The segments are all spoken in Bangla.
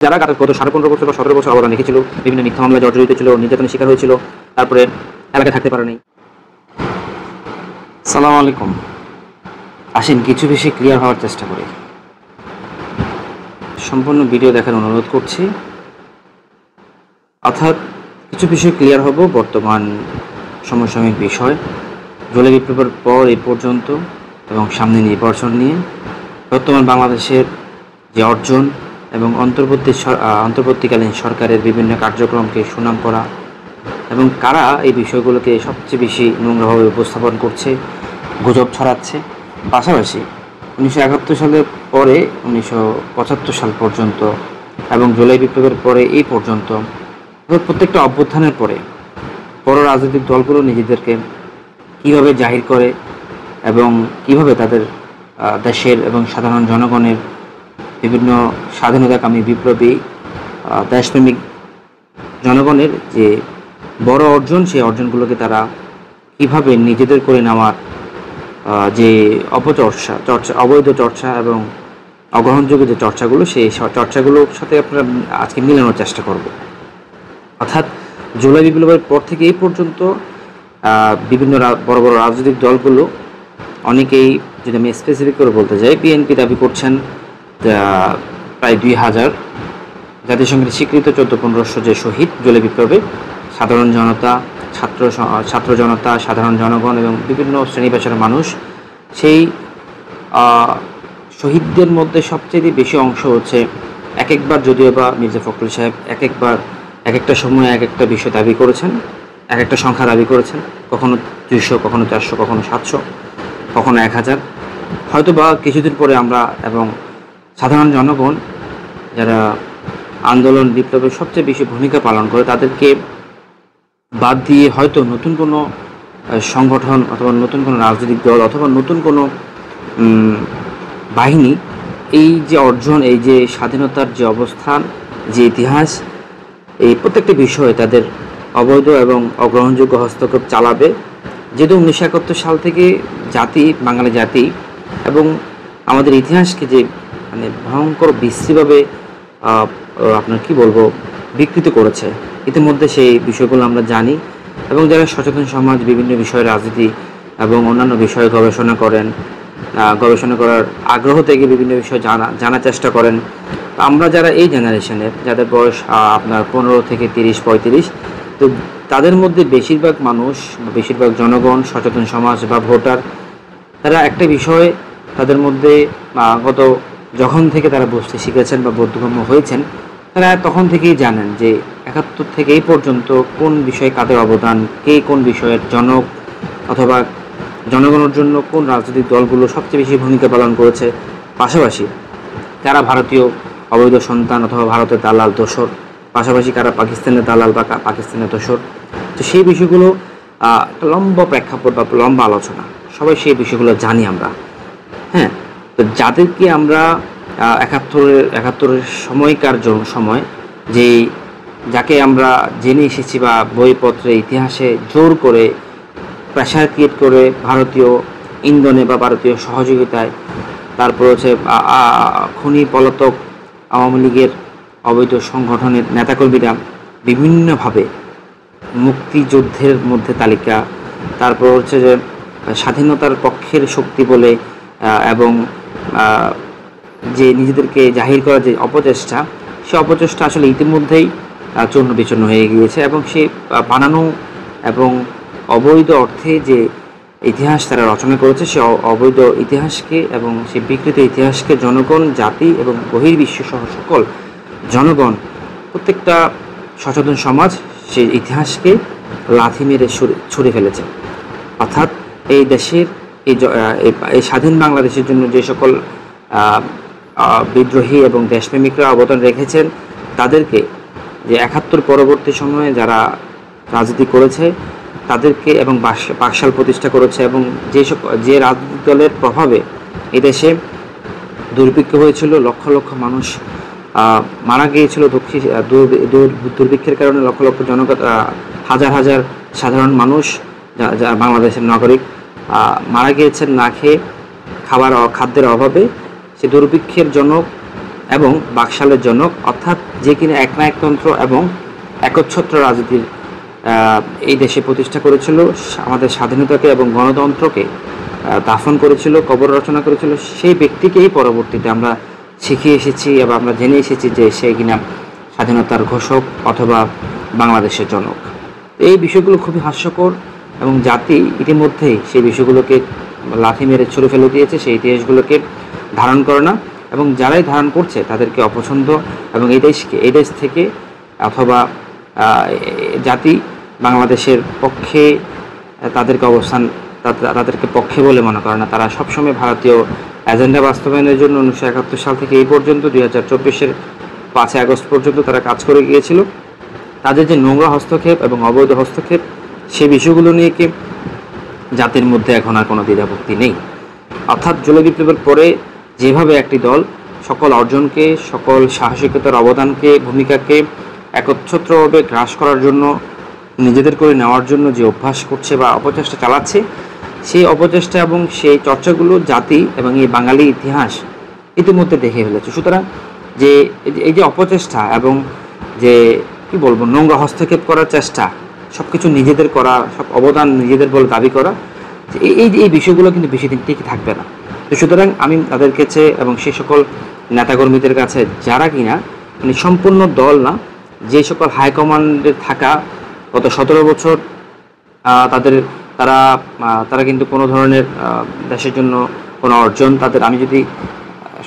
যারা গত 15 বছর বা 17 বছর অবদান রেখেছিল, বিভিন্ন মিথ্যা মামলায় জর্জরিত ছিল, নির্যাতনের শিকার হয়েছিল, তারপরে এলাকায় থাকতে পারে নাই। সালাম আলাইকুম। আসেন কিছু বেশি ক্লিয়ার হওয়ার চেষ্টা করি। সম্পূর্ণ ভিডিও দেখার অনুরোধ করছি। অর্থাৎ কিছু বিষয় ক্লিয়ার হব বর্তমান সমসাময়িক বিষয়, জুলাই বিপ্লবের পর এই পর্যন্ত এবং সামনে নির্বাচন নিয়ে বর্তমান বাংলাদেশের যে অর্জন এবং অন্তর্বর্তীকালীন সরকারের বিভিন্ন কার্যক্রমকে সুনাম করা এবং কারা এই বিষয়গুলোকে সবচেয়ে বেশি নোংরাভাবে উপস্থাপন করছে, গুজব ছড়াচ্ছে। পাশাপাশি 1971 সালের পরে 1975 সাল পর্যন্ত এবং জুলাই বিপ্লবের পরে এই পর্যন্ত প্রত্যেকটা অভ্যুত্থানের পরে বড় রাজনৈতিক দলগুলো নিজেদেরকে কীভাবে জাহির করে এবং কীভাবে তাদের দেশের এবং সাধারণ জনগণের বিভিন্ন স্বাধীনতাকামী বিপ্লবী দেশপ্রেমিক জনগণের যে বড় অর্জন, সেই অর্জনগুলোকে তারা কীভাবে নিজেদের করে নেওয়ার যে অবৈধ চর্চা এবং অগ্রহণযোগ্য যে চর্চাগুলো, সেই চর্চাগুলোর সাথে আপনারা আজকে মিলানোর চেষ্টা করব। অর্থাৎ জুলাই বিপ্লবের পর থেকে এই পর্যন্ত বিভিন্ন বড় বড় রাজনৈতিক দলগুলো অনেকেই, যদি আমি স্পেসিফিক করে বলতে যাই, বিএনপি দাবি করছেন প্রায় 2000 জাতিসংঘের স্বীকৃত 14-1500 যে শহীদ জুলাই বিপ্লবে, সাধারণ জনতা, ছাত্র জনতা, সাধারণ জনগণ এবং বিভিন্ন শ্রেণী পেশার মানুষ, সেই শহীদদের মধ্যে সবচেয়ে বেশি অংশ হচ্ছে এক একবার, যদিও বা মির্জা ফখরুল সাহেব এক একটা সময় এক একটা বিষয় দাবি করেছেন, এক একটা সংখ্যা দাবি করেছেন, কখনো 200, কখনো 400, কখনো 700, কখনো 1000। হয়তো বা কিছুদিন পরে আমরা এবং সাধারণ জনগণ যারা আন্দোলন বিপ্লবের সবচেয়ে বেশি ভূমিকা পালন করে তাদেরকে বাদ দিয়ে হয়তো নতুন কোনো সংগঠন অথবা নতুন কোনো রাজনৈতিক দল অথবা নতুন কোনো বাহিনী এই যে অর্জন, এই যে স্বাধীনতার যে অবস্থান, যে ইতিহাস, এই প্রত্যেকটি বিষয়ে তাদের অবৈধ এবং অগ্রহণযোগ্য হস্তক্ষেপ চালাবে। যেহেতু 1971 সাল থেকে বাঙালি জাতি এবং আমাদের ইতিহাসকে যে মানে ভয়ঙ্কর বিশ্রীভাবে আপনার কি বলবো বিকৃত করেছে, ইতিমধ্যে সেই বিষয়গুলো আমরা জানি। এবং যারা সচেতন সমাজ বিভিন্ন বিষয়ে, রাজনীতি এবং অন্যান্য বিষয়ে গবেষণা করার আগ্রহ থেকে বিভিন্ন বিষয় জানার চেষ্টা করেন, আমরা যারা এই জেনারেশনের, যাদের বয়স আপনার 15 থেকে 30-35, তো তাদের মধ্যে বেশিরভাগ মানুষ, বেশিরভাগ জনগণ, সচেতন সমাজ বা ভোটার, তারা একটা বিষয়ে তাদের মধ্যে যখন থেকে তারা বুঝতে শিখেছেন বা বোধগম্য হয়েছেন, তারা তখন থেকেই জানেন যে 71 থেকে এই পর্যন্ত কোন বিষয়ে কাদের অবদান, কে কোন বিষয়ের জনক অথবা জনগণের জন্য কোন রাজনৈতিক দলগুলো সবচেয়ে বেশি ভূমিকা পালন করেছে। পাশাপাশি কারা ভারতীয় অবৈধ সন্তান অথবা ভারতের দালাল দোসর, পাশাপাশি কারা পাকিস্তানের দালাল বা পাকিস্তানের দোসর। তো সেই বিষয়গুলো একটা লম্বা প্রেক্ষাপট বা লম্বা আলোচনা, সবাই সেই বিষয়গুলো জানি আমরা। হ্যাঁ, তো যাদেরকে আমরা 71-এর সময়কার সময় যাকে আমরা জেনে এসেছি বা বইপত্রে ইতিহাসে জোর করে প্রেশার ক্রিয়েট করে ভারতীয় ইন্ধনে বা ভারতীয় সহযোগিতায়, তারপর হচ্ছে খনি পলাতক আওয়ামী লীগের অবৈধ সংগঠনের নেতাকর্মীরা বিভিন্নভাবে মুক্তিযুদ্ধের মধ্যে তালিকা, তারপর হচ্ছে যে স্বাধীনতার পক্ষের শক্তি বলে এবং যে নিজেদেরকে জাহির করার যে অপচেষ্টা, সে অপচেষ্টা আসলে ইতিমধ্যেই চূর্ণ বিচূর্ণ হয়ে গিয়েছে। এবং সে বানানো এবং অবৈধ অর্থে যে ইতিহাস তারা রচনা করেছে, সে অবৈধ ইতিহাসকে এবং সে বিকৃত ইতিহাসকে জনগণ, জাতি এবং বহির্বিশ্ব সহ সকল জনগণ, প্রত্যেকটা সচেতন সমাজ সেই ইতিহাসকে লাথি মেরে ছুঁড়ে ফেলেছে। অর্থাৎ এই দেশের এই স্বাধীন বাংলাদেশের জন্য যে সকল বিদ্রোহী এবং দেশপ্রেমিকরা অবদান রেখেছেন, তাদেরকে যে 71 পরবর্তী সময়ে যারা রাজনীতি করেছে তাদেরকে এবং বাকশাল প্রতিষ্ঠা করেছে এবং যে রাজনৈতিক দলের প্রভাবে এদেশে দুর্ভিক্ষ হয়েছিল, লক্ষ লক্ষ মানুষ মারা গিয়েছিল, দুর্ভিক্ষের কারণে লক্ষ লক্ষ হাজার হাজার সাধারণ মানুষ যারা বাংলাদেশের নাগরিক মারা গিয়েছেন না খেয়ে, খাদ্যের অভাবে। সে দুর্ভিক্ষের জনক এবং বাকশালের জনক, অর্থাৎ যে কিনা একনায়কতন্ত্র এবং একচ্ছত্র রাজনীতির এই দেশে প্রতিষ্ঠা করেছিল, আমাদের স্বাধীনতাকে এবং গণতন্ত্রকে দাফন করেছিল, কবর রচনা করেছিল, সেই ব্যক্তিকেই পরবর্তীতে আমরা শিখিয়ে এসেছি এবং আমরা জেনে এসেছি যে সে কিনা স্বাধীনতার ঘোষক অথবা বাংলাদেশের জনক। এই বিষয়গুলো খুবই হাস্যকর এবং জাতি ইতিমধ্যেই সেই বিষয়গুলোকে লাথি মেরে ছুঁড়ে ফেলে দিয়েছে, সেই ইতিহাসগুলোকে ধারণ করে না এবং যারাই ধারণ করছে তাদেরকে অপছন্দ এবং এই দেশ থেকে অথবা জাতি বাংলাদেশের পক্ষে তাদেরকে তাদেরকে পক্ষে বলে মনে করে না। তারা সবসময় ভারতীয় এজেন্ডা বাস্তবায়নের জন্য 1971 সাল থেকে এই পর্যন্ত 2024-এর 5 আগস্ট পর্যন্ত তারা কাজ করে গিয়েছিল। তাদের যে নোংরা হস্তক্ষেপ এবং অবৈধ হস্তক্ষেপ, সে বিষয়গুলো নিয়ে কি জাতির মধ্যে এখন আর কোনো দ্বিধাভক্তি নেই। অর্থাৎ জুলাই বিপ্লবের পরে যেভাবে একটি দল সকল অর্জনকে, সকল সাহসিকতার অবদানকে, ভূমিকাকে একচ্ছত্রভাবে গ্রাস করার জন্য, নিজেদের করে নেওয়ার জন্য যে অভ্যাস করছে বা অপচেষ্টা চালাচ্ছে, সেই অপচেষ্টা এবং সেই চর্চাগুলো জাতি এবং এই বাঙালি ইতিহাস ইতিমধ্যে দেখে ফেলেছে। সুতরাং যে এই যে অপচেষ্টা এবং যে কি বলবো নোংরা হস্তক্ষেপ করার চেষ্টা, সব কিছু নিজেদের করা, সব অবদান নিজেদের বলে দাবি করা, এই বিষয়গুলো কিন্তু বেশি দিন টিকে থাকবে না। তো সুতরাং আমি তাদের কাছে এবং সেই সকল নেতাকর্মীদের কাছে যারা কিনা মানে সম্পূর্ণ দল না, যে সকল হাইকমান্ডে থাকা গত 17 বছর তারা কিন্তু কোনো ধরনের দেশের জন্য কোনো অর্জন আমি যদি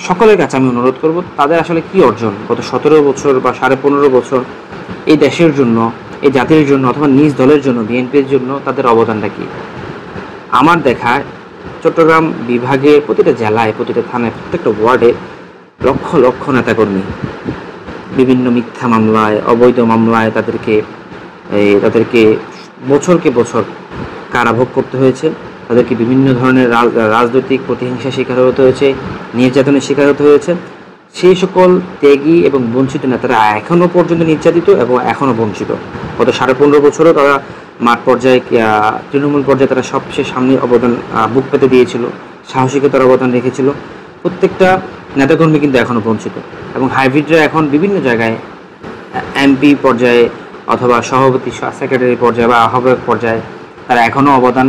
সকলের কাছে আমি অনুরোধ করব, তাদের আসলে কি অর্জন গত 17 বছর বা 15.5 বছর এই দেশের জন্য, এই জাতির জন্য অথবা নিজ দলের জন্য, বিএনপির জন্য তাদের অবদানটা কি? আমার দেখায় চট্টগ্রাম বিভাগে প্রতিটা জেলায়, প্রতিটা থানায়, প্রত্যেকটা ওয়ার্ডে লক্ষ লক্ষ নেতাকর্মী বিভিন্ন মিথ্যা মামলায়, অবৈধ মামলায় তাদেরকে বছরকে বছর কারাভোগ করতে হয়েছে। তাদেরকে বিভিন্ন ধরনের রাজনৈতিক প্রতিহিংসা শিকার হতে হয়েছে, নির্যাতনের শিকার হতে হয়েছে। সেই সকল ত্যাগী এবং বঞ্চিত নেতারা এখনও পর্যন্ত নির্যাতিত এবং এখনও বঞ্চিত। গত 15.5 বছরও তারা মাঠ পর্যায়ে, তৃণমূল পর্যায়ে তারা সবচেয়ে সামনে অবদান বুক পেতে দিয়েছিল, সাহসিকতার অবদান রেখেছিল। প্রত্যেকটা নেতাকর্মী কিন্তু এখনও বঞ্চিত এবং হাইব্রিডরা এখন বিভিন্ন জায়গায় এমপি পর্যায়ে অথবা সভাপতি, সেক্রেটারি পর্যায়ে বা আহ্বায়ক পর্যায়ে তারা এখনও অবদান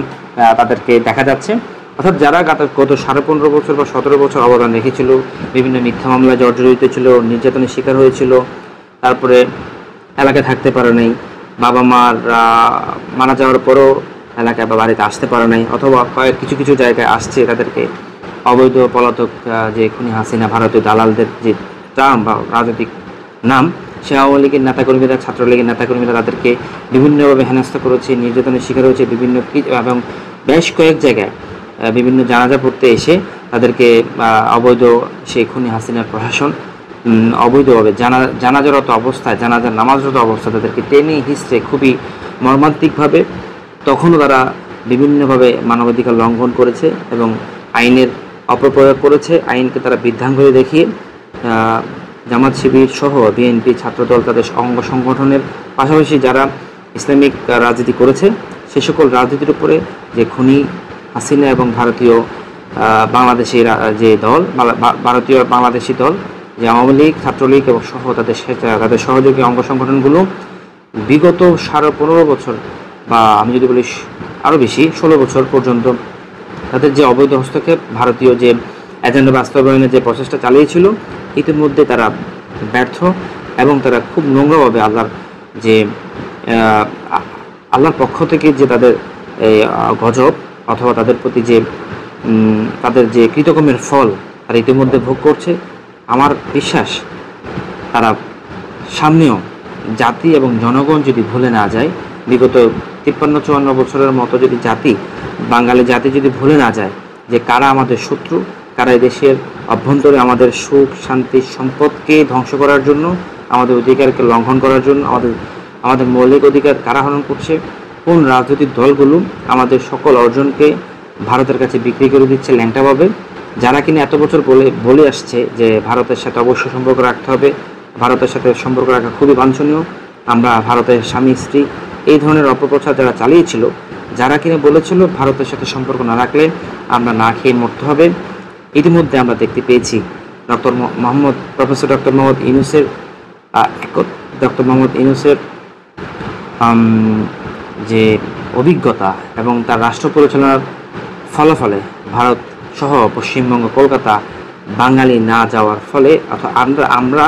তাদেরকে দেখা যাচ্ছে। অর্থাৎ যারা গত 15.5 বছর বা 17 বছর অবদান রেখেছিল, বিভিন্ন মিথ্যা মামলায় জর্জরিত ছিল, নির্যাতনের শিকার হয়েছিল, তারপরে এলাকায় থাকতে পারে নাই, বাবা মার মারা যাওয়ার পরও এলাকায় বা বাড়িতে আসতে পারে নাই, অথবা কিছু জায়গায় আসছে, তাদেরকে অবৈধ পলাতক যে খুনি হাসিনা, ভারতীয় দালালদের যে টার্ম বা রাজনৈতিক নাম, সে আওয়ামী লীগের নেতাকর্মীরা, ছাত্রলীগের নেতাকর্মীরা তাদেরকে বিভিন্নভাবে হেনস্থা করেছে, নির্যাতনের শিকার হয়েছে এবং বেশ কয়েক জায়গায় বিভিন্ন জানাজা পড়তে এসে তাদেরকে অবৈধ সেই খুনি হাসিনার প্রশাসন অবৈধভাবে জানাজারত অবস্থায়, জানাজার নামাজরত অবস্থায় তাদেরকে টেনে হিস্ট্রে খুবই মর্মান্তিকভাবে তখনও তারা বিভিন্নভাবে মানবাধিকার লঙ্ঘন করেছে এবং আইনের অপপ্রয়োগ করেছে। আইনকে তারা বৃদ্ধাঙ্গুলি দেখিয়ে জামাত শিবির সহ বিএনপি, ছাত্রদল, তাদের অঙ্গ সংগঠনের পাশাপাশি যারা ইসলামিক রাজনীতি করেছে সে সকল রাজনীতির উপরে যে খুনি হাসিনা এবং ভারতীয় বাংলাদেশি যে দল, ভারতীয় বাংলাদেশি দল, যে আওয়ামী লীগ, ছাত্রলীগ এবং সহ তাদের সহযোগী অঙ্গ সংগঠনগুলো বিগত 15.5 বছর বা আমি যদি বলি আরও বেশি 16 বছর পর্যন্ত তাদের যে অবৈধ হস্তক্ষেপ, ভারতীয় যে এজেন্ডা বাস্তবায়নের যে প্রচেষ্টা চালিয়েছিল, ইতিমধ্যে তারা ব্যর্থ এবং তারা খুব নোংরাভাবে আল্লাহর পক্ষ থেকে যে তাদের গজব অথবা তাদের প্রতি যে তাদের যে কৃতকর্মের ফল তারা ইতিমধ্যে ভোগ করছে। আমার বিশ্বাস তারা সামনেও জাতি এবং জনগণ যদি ভুলে না যায়, বিগত 53-54 বছরের মতো যদি বাঙালি জাতি যদি ভুলে না যায় যে কারা আমাদের শত্রু, কারা দেশের অভ্যন্তরে আমাদের সুখ, শান্তি, সম্পদকে ধ্বংস করার জন্য, আমাদের অধিকারকে লঙ্ঘন করার জন্য, আমাদের মৌলিক অধিকার কারা হরণ করছে, কোন রাজনৈতিক দলগুলো আমাদের সকল অর্জনকে ভারতের কাছে বিক্রি করে দিচ্ছে ল্যাংটাভাবে, যারা কিনা এত বছর বলে আসছে যে ভারতের সাথে অবশ্যই সম্পর্ক রাখতে হবে, ভারতের সাথে সম্পর্ক রাখা খুবই বাঞ্ছনীয়, আমরা ভারতের স্বামী স্ত্রী, এই ধরনের অপপ্রচার যারা চালিয়েছিল, যারা কিনা বলেছিল ভারতের সাথে সম্পর্ক না রাখলে আমরা না খেয়ে মরতে হবে, ইতিমধ্যে আমরা দেখতে পেয়েছি প্রফেসর ডক্টর মোহাম্মদ ইউনূসের ডক্টর মোহাম্মদ ইউনূসের যে অভিজ্ঞতা এবং তার রাষ্ট্র পরিচালনার ফলাফলে ভারত সহ পশ্চিমবঙ্গ, কলকাতা বাঙালি না যাওয়ার ফলে, অথবা আমরা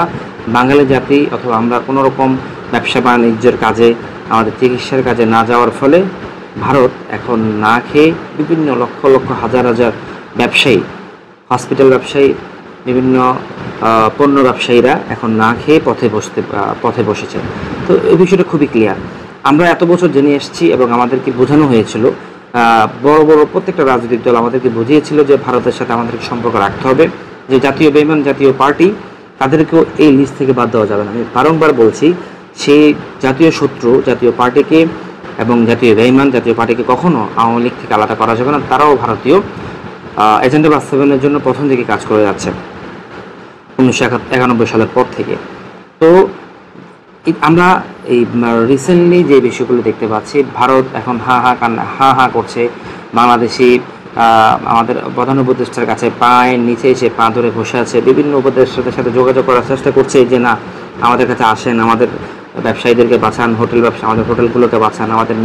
বাঙালি জাতি অথবা আমরা কোনো রকম ব্যবসা বাণিজ্যের কাজে, আমাদের চিকিৎসার কাজে না যাওয়ার ফলে ভারত এখন না খেয়ে বিভিন্ন লক্ষ লক্ষ হাজার হাজার ব্যবসায়ী, হসপিটাল ব্যবসায়ী, বিভিন্ন পণ্য ব্যবসায়ীরা এখন না খেয়ে পথে বসেছে। তো এই বিষয়টা খুবই ক্লিয়ার। আমরা এত বছর জেনে এসেছি এবং আমাদেরকে বোঝানো হয়েছিল, বড় বড় প্রত্যেকটা রাজনৈতিক দল আমাদেরকে বুঝিয়েছিল যে ভারতের সাথে আমাদেরকে সম্পর্ক রাখতে হবে, যে জাতীয় বেইমান জাতীয় পার্টি তাদেরকেও এই লিস্ট থেকে বাদ দেওয়া যাবে না। আমি বারংবার বলছি, সেই জাতীয় শত্রু জাতীয় পার্টিকে এবং জাতীয় বেইমান জাতীয় পার্টিকে কখনো আওয়ামী লীগ থেকে আলাদা করা যাবে না। তারাও ভারতীয় এজেন্ডা বাস্তবায়নের জন্য প্রথম থেকে কাজ করে যাচ্ছে 1991 সালের পর থেকে। তো আমরা এই রিসেন্টলি যে বিষয়গুলো দেখতে পাচ্ছি, ভারত এখন হা হা করছে। বাংলাদেশি আমাদের প্রধান উপদেষ্টার কাছে পায়ের নিচে এসে পা ধরে বসে আছে, বিভিন্ন উপদেষ্টাদের সাথে যোগাযোগ করার চেষ্টা করছে যে না, আমাদের কাছে আসেন, আমাদের ব্যবসায়ীদেরকে বাঁচান, আমাদের হোটেলগুলোকে বাঁচান, আমাদের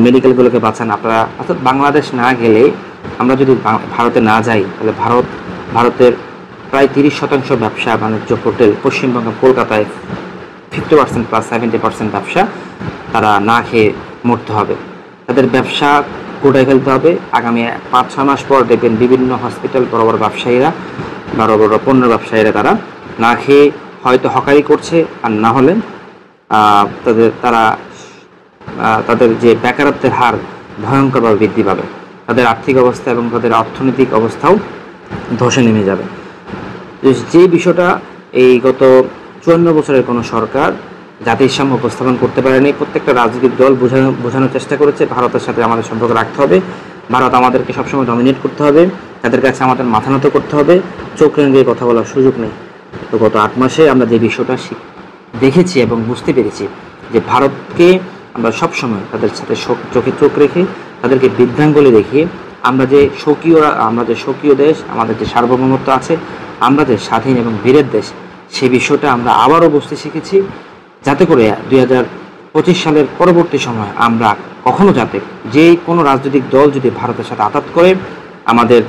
মেডিকেলগুলোকে বাঁচান আপনারা। অর্থাৎ বাংলাদেশ না গেলে, আমরা যদি ভারতে না যাই, তাহলে ভারতের প্রায় 30% ব্যবসা বাণিজ্য হোটেল পশ্চিমবঙ্গ, কলকাতায় 50% প্লাস 70% ব্যবসা তারা না খেয়ে মরতে হবে। তাদের ব্যবসা গোটায় ফেলতে হবে। আগামী 5-6 মাস পর দেখবেন বিভিন্ন হসপিটাল, বড় বড় ব্যবসায়ীরা, বড় বড় পণ্য ব্যবসায়ীরা তারা না খেয়ে হয়তো হকারি করছে, আর না হলে তাদের যে বেকারত্বের হার ভয়ঙ্করভাবে বৃদ্ধি পাবে। তাদের আর্থিক অবস্থা এবং তাদের অর্থনৈতিক অবস্থাও ধসে নেমে যাবে। যে বিষয়টা এই গত 54 বছরের কোনো সরকার জাতির সামনে উপস্থাপন করতে পারেনি। প্রত্যেকটা রাজনৈতিক দল বোঝানোর চেষ্টা করেছে ভারতের সাথে আমাদের সম্পর্ক রাখতে হবে, ভারত আমাদেরকে সবসময় ডমিনেট করতে হবে, তাদের কাছে আমাদের মাথা নত করতে হবে, চোখ রেঙে কথা বলার সুযোগ নেই। তো গত 8 মাসে আমরা যে বিষয়টা দেখেছি এবং বুঝতে পেরেছি যে ভারতকে আমরা সবসময় তাদের সাথে চোখে চোখ রেখে, তাদেরকে বৃদ্ধাঙ্গুলি দেখিয়ে আমরা যে স্বকীয় দেশ, আমাদের যে সার্বভৌমত্ব আছে, আমরা যে স্বাধীন এবং বীরের দেশ, সে বিষয়টা আমরা আবারও বুঝতে শিখেছি, যাতে করে 2025 সালের পরবর্তী সময় আমরা কখনো যাতে যে কোনো রাজনৈতিক দল যদি ভারতের সাথে আঘাত করে, আমাদের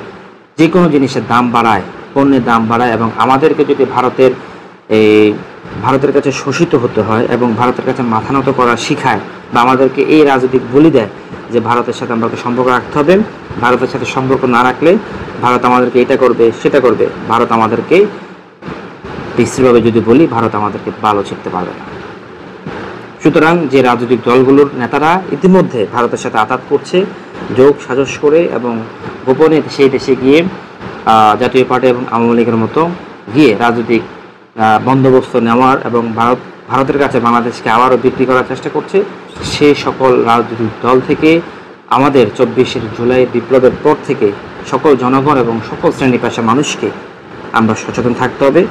যে কোনো জিনিসের দাম বাড়ায়, পণ্যের দাম বাড়ায় এবং আমাদেরকে যদি ভারতের কাছে শোষিত হতে হয় এবং ভারতের কাছে মাথা নত করা শিখায়, বা আমাদেরকে এই রাজনৈতিক বলি দেয় যে ভারতের সাথে আমাকে সম্পর্ক রাখতে হবে, ভারতের সাথে সম্পর্ক না রাখলে ভারত আমাদেরকে এটা করবে সেটা করবে, ভারত আমাদেরকে বিশ্রীভাবে যদি বলি, ভারত আমাদেরকে ভালো শিখতে পারবে না। সুতরাং যে রাজনৈতিক দলগুলোর নেতারা ইতিমধ্যে ভারতের সাথে আঘাত করছে, যোগ সাজস করে এবং গোপনে সেই দেশে গিয়ে জাতীয় পার্টি এবং আওয়ামী লীগের মতো গিয়ে রাজনৈতিক বন্দোবস্ত নেওয়ার এবং ভারতের কাছে বাংলাদেশকে আবারও বিক্রি করার চেষ্টা করছে, সে সকল রাজনৈতিক দল থেকে আমাদের 24 জুলাই বিপ্লবের পর থেকে সকল জনগণ এবং সকল শ্রেণী পেশা মানুষকে আমরা সচেতন থাকতে হবে,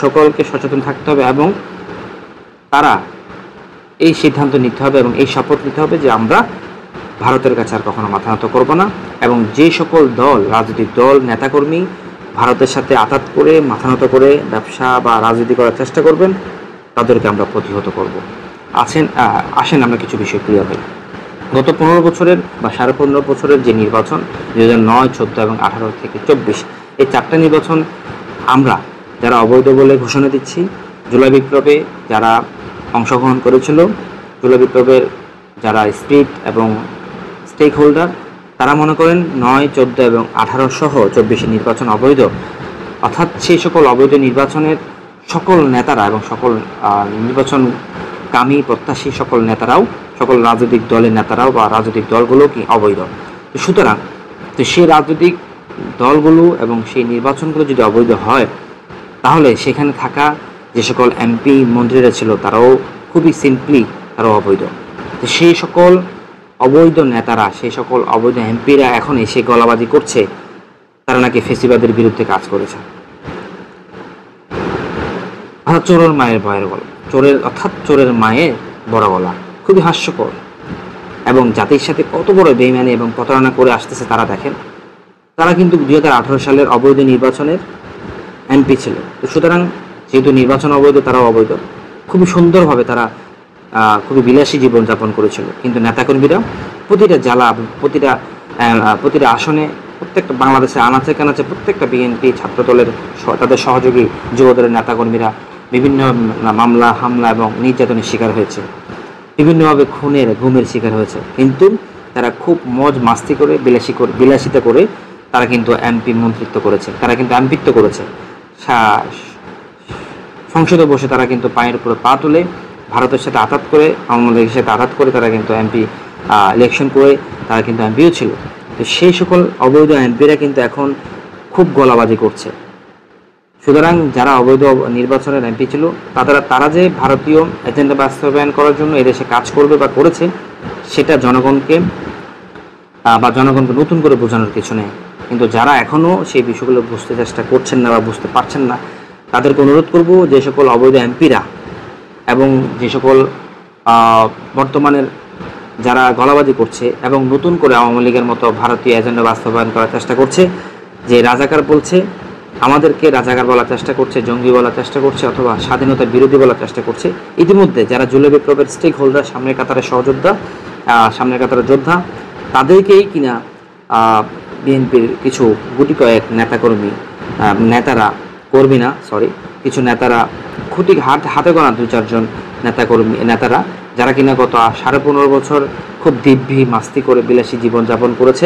সকলকে সচেতন থাকতে হবে এবং তারা এই সিদ্ধান্ত নিতে হবে এবং এই শপথ নিতে হবে যে আমরা ভারতের কাছে আর কখনো মাথা নত করব না। এবং যে সকল দল, রাজনৈতিক দল, নেতাকর্মী ভারতের সাথে আঘাত করে, মাথা নত করে ব্যবসা বা রাজনীতি করার চেষ্টা করবেন, তাদেরকে আমরা প্রতিহত করব। আসেন আমরা কিছু বিষয় ক্লিয়ার হই। গত 15 বছরের বা 15.5 বছরের যে নির্বাচন 2009, 14 এবং 18 থেকে 24, এই 4টা নির্বাচন আমরা যারা অবৈধ বলে ঘোষণা দিচ্ছি, জুলাই বিপ্লবে যারা অংশগ্রহণ করেছিল, জুলাই বিপ্লবের যারা স্পিরিট এবং স্টেক হোল্ডার, তারা মনে করেন 9, 14 এবং 18 সহ 24 নির্বাচন অবৈধ। অর্থাৎ সেই সকল অবৈধ নির্বাচনের সকল নেতারা এবং সকল নির্বাচনকামী প্রত্যাশী সকল নেতারাও, সকল রাজনৈতিক দলের নেতারাও বা রাজনৈতিক দলগুলো কি অবৈধ। সুতরাং সেই রাজনৈতিক দলগুলো এবং সেই নির্বাচনগুলো যদি অবৈধ হয়, তাহলে সেখানে থাকা যে সকল এমপি মন্ত্রীরা ছিল তারাও খুবই সিম্পলি তারাও অবৈধ। তো সেই সকল অবৈধ নেতারা, সেই সকল অবৈধ এমপিরা এখন এসে গলাবাজি করছে তারা নাকি ফেসিবাদের বিরুদ্ধে কাজ করেছে। অর্থাৎ চোরের মায়ের বয়ের গলা, চোরের মায়ের বড় গলা, খুবই হাস্যকর। এবং জাতির সাথে কত বড় বেইমানি এবং প্রতারণা করে আসতেছে তারা দেখেন। তারা কিন্তু 2018 সালের অবৈধ নির্বাচনের এমপি ছিল। তো সুতরাং যেহেতু নির্বাচন অবৈধ, তারাও অবৈধ, খুবই সুন্দরভাবে তারা খুবই বিলাসী জীবনযাপন করেছিল। কিন্তু নেতাকর্মীরা প্রতিটা জ্বালা, প্রতিটা আসনে, প্রত্যেকটা বাংলাদেশের আনাচে কানাচে প্রত্যেকটা বিএনপি ছাত্রদলের তাদের সহযোগী যুবদলের নেতাকর্মীরা বিভিন্ন মামলা, হামলা এবং নির্যাতনের শিকার হয়েছে, বিভিন্নভাবে ঘুমের শিকার হয়েছে। কিন্তু তারা খুব মজ মাস্তি করে বিলাসিতা করে তারা কিন্তু এমপি মন্ত্রিত্ব করেছে, তারা কিন্তু এমপিত্ব করেছে। সংসদে বসে তারা কিন্তু পায়ের উপরে পা তুলে ভারতের সাথে আঘাত করে, আওয়ামী লীগের সাথে আঘাত করে তারা কিন্তু এমপি ইলেকশন করে তারা কিন্তু এমপিও ছিল। তো সেই সকল অবৈধ এমপিরা কিন্তু এখন খুব গলাবাজি করছে। সুতরাং যারা অবৈধ নির্বাচনের এমপি ছিল তারা যে ভারতীয় এজেন্ডা বাস্তবায়ন করার জন্য এদেশে কাজ করবে বা করেছে, সেটা জনগণকে নতুন করে বোঝানোর কিছু নেই। কিন্তু যারা এখনও সেই বিষয়গুলো বুঝতে চেষ্টা করছেন না বা বুঝতে পারছেন না, তাদেরকে অনুরোধ করব যে সকল অবৈধ এমপিরা এবং যে সকল বর্তমানের যারা গলাবাজি করছে এবং নতুন করে আওয়ামী লীগের মতো ভারতীয় এজেন্ডা বাস্তবায়ন করার চেষ্টা করছে, যে রাজাকার বলছে, আমাদেরকে রাজাকার বলার চেষ্টা করছে, জঙ্গি বলার চেষ্টা করছে, অথবা স্বাধীনতার বিরোধী বলার চেষ্টা করছে, ইতিমধ্যে যারা জুলাই বিপ্লবের স্টেক হোল্ডার, সামনের কাতারের সহযোদ্ধা, সামনের কাতারের যোদ্ধা, তাদেরকেই কিনা বিএনপির কিছু গুটি কয়েক কিছু নেতারা হাতে গোনা 2-4 জন নেতারা যারা কিনা গত 15.5 বছর খুব দিব্যি মাস্তি করে বিলাসী জীবনযাপন করেছে,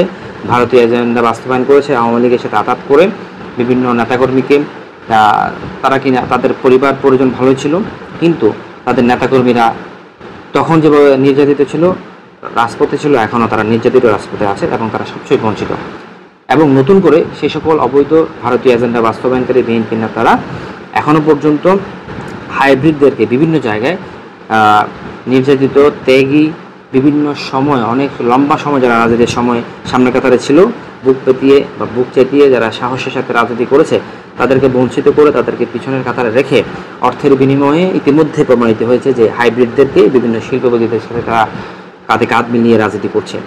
ভারতীয় এজেন্ডা বাস্তবায়ন করেছে, আওয়ামী লীগের সাথে আঘাত করে বিভিন্ন নেতাকর্মীকে, তারা কিনা তাদের পরিবার পরিজন ভালোই ছিল, কিন্তু তাদের নেতাকর্মীরা তখন যেভাবে নির্যাতিত ছিল, রাজপথে ছিল, এখনও তারা নির্যাতিত রাজপথে আছে এবং তারা সবচেয়ে বঞ্চিত। এবং নতুন করে সেই সকল অবৈধ ভারতীয় এজেন্ডা বাস্তবায়নকারী বিএনপি নেতারা এখনও পর্যন্ত হাইব্রিডদেরকে বিভিন্ন জায়গায় নির্যাতিত, ত্যাগী, বিভিন্ন সময় অনেক লম্বা সময় যারা রাজনীতির সময় সামনের কাতারে ছিল, বুক চেতিয়ে যারা সাহসের সাথে রাজনীতি করেছে, তাদেরকে বঞ্চিত করে তাদেরকে পিছনের কাতারে রেখে অর্থের বিনিময়ে ইতিমধ্যে প্রমাণিত হয়েছে যে হাইব্রিডদেরকে বিভিন্ন শিল্পপতিদের সাথে তারা কাঁধে কাঁধ মিলিয়ে রাজনীতি করছে।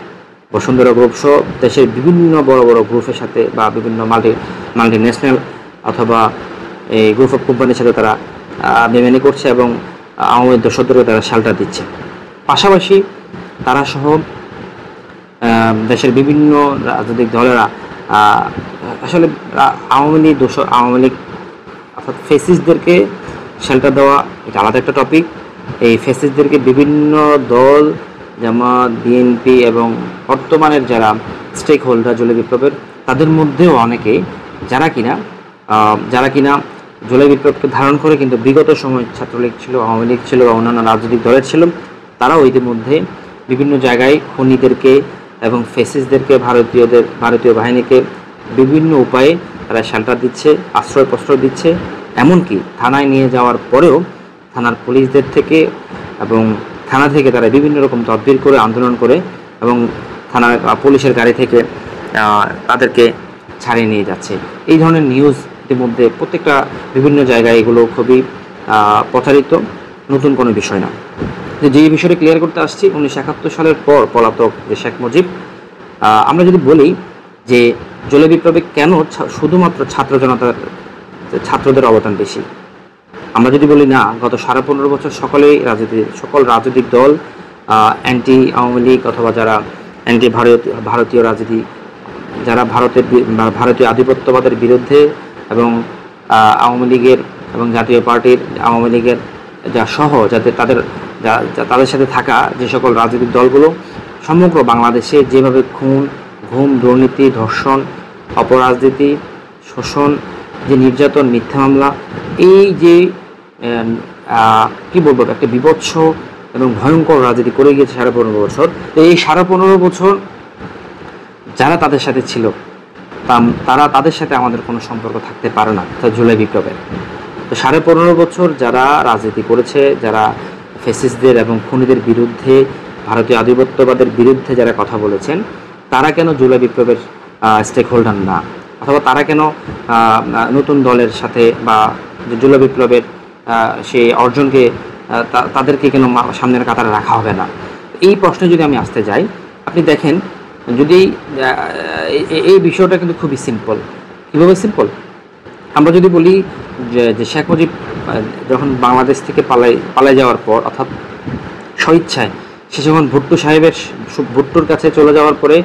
বসুন্ধরা গ্রুপ সহ দেশের বিভিন্ন বড় বড় গ্রুপের সাথে বা বিভিন্ন মাল্টি ন্যাশনাল অথবা এই গ্রুপ অফ কোম্পানির সাথে তারা বেমানি করছে এবং আওয়ামী দোসরদেরকে তারা শেল্টার দিচ্ছে। পাশাপাশি তারা সহ দেশের বিভিন্ন রাজনৈতিক দলেরা আসলে আওয়ামী লীগ অর্থাৎ ফেসিস্টদেরকে শেল্টার দেওয়া এটা আলাদা একটা টপিক। এই ফেসিস্টদেরকে বিভিন্ন দল, জামাত, বিএনপি এবং বর্তমানের যারা স্টেক হোল্ডার জুলাই বিপ্লবের, তাদের মধ্যেও অনেকে যারা কিনা জুলাই বিপ্লবকে ধারণ করে কিন্তু বিগত সময় ছাত্রলীগ ছিল, আওয়ামী লীগ ছিল বা অন্যান্য রাজনৈতিক দলের ছিল, তারাও ইতিমধ্যে বিভিন্ন জায়গায় খুনিদেরকে এবং ফেসিস্টদেরকে, ভারতীয় বাহিনীকে বিভিন্ন উপায়ে তারা শেল্টার দিচ্ছে, প্রশ্রয় দিচ্ছে। এমনকি থানায় নিয়ে যাওয়ার পরেও থানার পুলিশদের থেকে এবং থানা থেকে তারা বিভিন্ন রকম তদবির করে, আন্দোলন করে এবং থানার পুলিশের গাড়ি থেকে তাদেরকে ছাড়িয়ে নিয়ে যাচ্ছে। এই ধরনের নিউজ ইতিমধ্যে প্রত্যেকটা বিভিন্ন জায়গায় এগুলো খুবই প্রচারিত, নতুন কোনো বিষয় না। যে বিষয়টা ক্লিয়ার করতে আসছি, 1971 সালের পর পলাতক যে শেখ মুজিব, আমরা যদি বলি যে জুলাই বিপ্লবে কেন শুধুমাত্র ছাত্রদের অবদান বেশি, আমরা যদি বলি না, গত 15.5 বছর সকল রাজনৈতিক দল, অ্যান্টি আওয়ামী লীগ অথবা যারা অ্যান্টি ভারতীয় রাজনীতি, যারা ভারতীয় আধিপত্যবাদের বিরুদ্ধে এবং আওয়ামী লীগের এবং জাতীয় পার্টির আওয়ামী লীগের যাতে তাদের সাথে থাকা যে সকল রাজনৈতিক দলগুলো সমগ্র বাংলাদেশে যেভাবে ঘুম, দুর্নীতি, ধর্ষণ, অপরাজনীতি, শোষণ, যে নির্যাতন, মিথ্যা মামলা, এই যে একটা বিভৎস এবং ভয়ঙ্কর রাজনীতি করে গিয়েছে 15.5 বছর। তো এই 15.5 বছর যারা তাদের সাথে ছিল, তাদের সাথে আমাদের কোনো সম্পর্ক থাকতে পারে না জুলাই বিপ্লবের। তো 15.5 বছর যারা রাজনীতি করেছে, যারা ফেসিস্টদের এবং খুনিদের বিরুদ্ধে, ভারতীয় আধিপত্যবাদের বিরুদ্ধে যারা কথা বলেছেন, তারা কেন জুলাই বিপ্লবের স্টেক হোল্ডার না, অথবা তারা কেন নতুন দলের সাথে বা জুলাই বিপ্লবের সেই অর্জনকে তাদেরকে কেন সামনের কাতারে রাখা হবে না? এই প্রশ্নে যদি আমি আসতে যাই, আপনি দেখেন, যদি এই বিষয়টা কিন্তু খুবই সিম্পল। কীভাবে সিম্পল? আমরা যদি বলি যে শেখ মুজিব যখন বাংলাদেশ থেকে পালাই যাওয়ার পর, অর্থাৎ স্বইচ্ছায় সে যখন ভুট্টোর কাছে চলে যাওয়ার পরে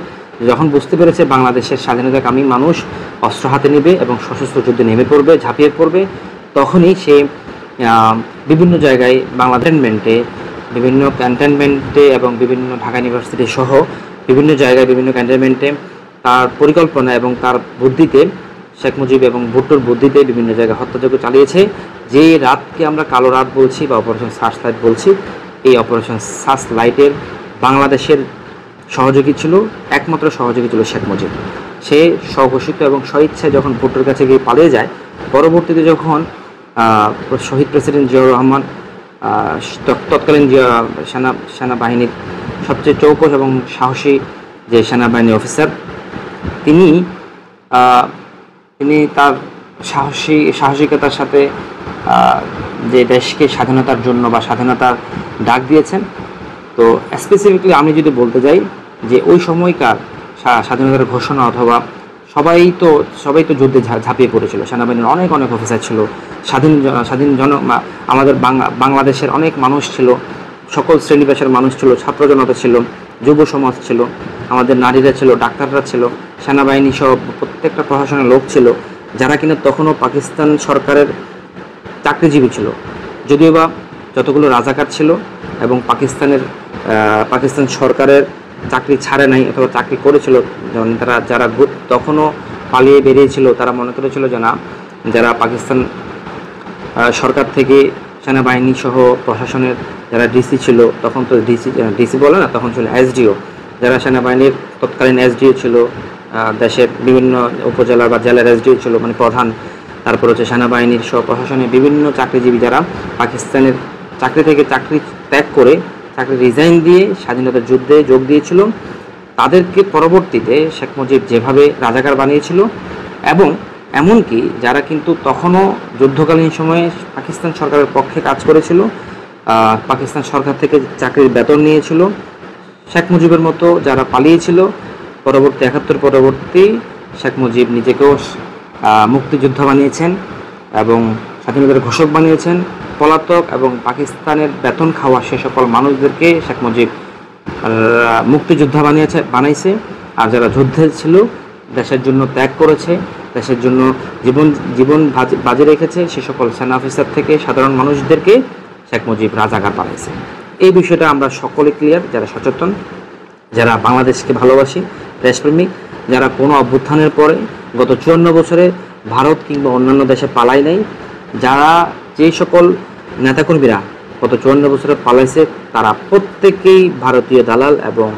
যখন বুঝতে পেরেছে বাংলাদেশের স্বাধীনতাকামী মানুষ অস্ত্র হাতে নেবে এবং সশস্ত্র যুদ্ধে নেমে পড়বে, ঝাঁপিয়ে পড়বে, তখনই সে বিভিন্ন জায়গায় বিভিন্ন ক্যান্টনমেন্টে এবং বিভিন্ন ঢাকা ইউনিভার্সিটি সহ বিভিন্ন জায়গায় বিভিন্ন ক্যান্টনমেন্টে তার পরিকল্পনা এবং তার বুদ্ধিতে, শেখ মুজিব এবং ভুট্টোর বুদ্ধিতে বিভিন্ন জায়গায় হত্যাযজ্ঞ চালিয়েছে। যে রাতকে আমরা কালো রাত বলছি বা অপারেশন সার্চ লাইট বলছি, এই অপারেশন সার্চ লাইটের বাংলাদেশের একমাত্র সহযোগী ছিল শেখ মুজিব। সে স্বঘোষিত এবং স্বইচ্ছায় যখন ভুট্টোর কাছে গিয়ে পালিয়ে যায়, পরবর্তীতে যখন শহীদ প্রেসিডেন্ট জিয়াউর রহমান তৎকালীন সেনাবাহিনীর সবচেয়ে চৌকস এবং সাহসী যে সেনাবাহিনী অফিসার, তিনি তার সাহসিকতার সাথে যে দেশকে স্বাধীনতার জন্য বা স্বাধীনতার ডাক দিয়েছেন। তো স্পেসিফিকলি আমি যদি বলতে যাই যে ওই সময়কার স্বাধীনতার ঘোষণা অথবা সবাই তো যুদ্ধে ঝাঁপিয়ে পড়েছিল, সেনাবাহিনীর অনেক অফিসার ছিল, আমাদের বাংলাদেশের অনেক মানুষ ছিল, সকল শ্রেণী পেশার মানুষ ছিল, ছাত্র জনতা ছিল, যুব সমাজ ছিল, আমাদের নারীরা ছিল, ডাক্তাররা ছিল, সেনাবাহিনী সহ প্রত্যেকটা প্রশাসনের লোক ছিল, যারা কিনা তখনও পাকিস্তান সরকারের চাকরিজীবী ছিল। যদিও বা যতগুলো রাজাকার ছিল এবং পাকিস্তান সরকারের চাকরি ছাড়ে নাই অথবা চাকরি করেছিল, যেমন যারা তখনও পালিয়ে বেরিয়েছিল, তারা মনে করেছিল যে না, যারা পাকিস্তান সরকার থেকে সেনাবাহিনী সহ প্রশাসনের যারা ডিসি ছিল, তখন তো ডিসি বলে না, তখন ছিল এসডিও, যারা সেনাবাহিনীর তৎকালীন এসডিও ছিল, দেশের বিভিন্ন উপজেলার বা জেলার এসডিও ছিল, মানে প্রধান, তারপর হচ্ছে সেনাবাহিনীর সহ প্রশাসনের বিভিন্ন চাকরিজীবী যারা পাকিস্তানের চাকরি থেকে চাকরি ত্যাগ করে চাকরি রিজাইন দিয়ে স্বাধীনতার যুদ্ধে যোগ দিয়েছিল, তাদেরকে পরবর্তীতে শেখ মুজিব যেভাবে রাজাকার বানিয়েছিল, এবং এমনকি যারা কিন্তু তখনও যুদ্ধকালীন সময়ে পাকিস্তান সরকারের পক্ষে কাজ করেছিল, পাকিস্তান সরকার থেকে চাকরির বেতন নিয়েছিল, শেখ মুজিবের মতো যারা পালিয়েছিল, পরবর্তী ৭১ পরবর্তী শেখ মুজিব নিজেকেও মুক্তিযোদ্ধা বানিয়েছেন এবং স্বাধীনতার ঘোষক বানিয়েছেন। পলাতক এবং পাকিস্তানের বেতন খাওয়া সে সকল মানুষদেরকে শেখ মুজিব মুক্তিযোদ্ধা বানাইছে। আর যারা যুদ্ধে ছিল, দেশের জন্য ত্যাগ করেছে, দেশের জন্য জীবন বাজি রেখেছে, সে সকল সেনা অফিসার থেকে সাধারণ মানুষদেরকে শেখ মুজিব রাজাকার বানাইছে। এই বিষয়টা আমরা সকলে ক্লিয়ার, যারা সচেতন, যারা বাংলাদেশকে ভালোবাসি, দেশপ্রেমিক, যারা কোনো অভ্যুত্থানের পরে গত ৫৪ বছরে ভারত কিংবা অন্যান্য দেশে পালাই নাই, যারা যে সকল নেতাকর্মীরা গত ৫৪ বছরে পালাইছে, তারা প্রত্যেকেই ভারতীয় দালাল এবং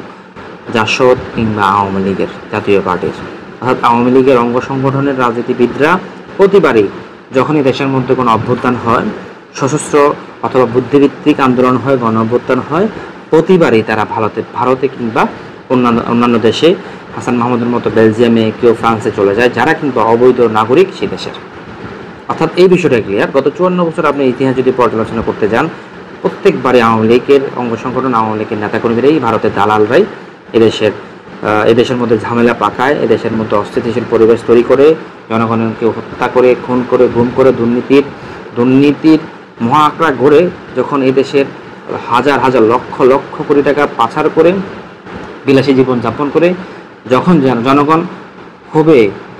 জাসদ কিংবা আওয়ামী লীগের, জাতীয় পার্টির, অর্থাৎ আওয়ামী লীগের অঙ্গ সংগঠনের রাজনীতিবিদরা প্রতিবারই যখনই দেশের মধ্যে কোনো অভ্যুত্থান হয়, সশস্ত্র অথবা বুদ্ধিভিত্তিক আন্দোলন হয়, গণ অভ্যুত্থান হয়, প্রতিবারই তারা ভারতে কিংবা অন্যান্য দেশে, হাসান মাহমুদের মতো বেলজিয়ামে, কেউ ফ্রান্সে চলে যায়, যারা কিন্তু অবৈধ নাগরিক সেই দেশের। অর্থাৎ এই বিষয়টা ক্লিয়ার। গত ৫৪ বছর আপনি ইতিহাস যদি পর্যালোচনা করতে যান, প্রত্যেকবারে আওয়ামী লীগের অঙ্গ সংগঠন, আওয়ামী লীগের নেতাকর্মীরাই, ভারতের দালালরাই এদেশের মধ্যে ঝামেলা পাকায়, এদেশের মধ্যে অস্থিতিশীল পরিবেশ তৈরি করে, জনগণকে হত্যা করে, খুন করে, গুম করে, দুর্নীতির মহা আঁকড়া গড়ে, যখন এই দেশের হাজার হাজার লক্ষ লক্ষ কোটি টাকা পাচার করে বিলাসী জীবন যাপন করে, যখন জনগণ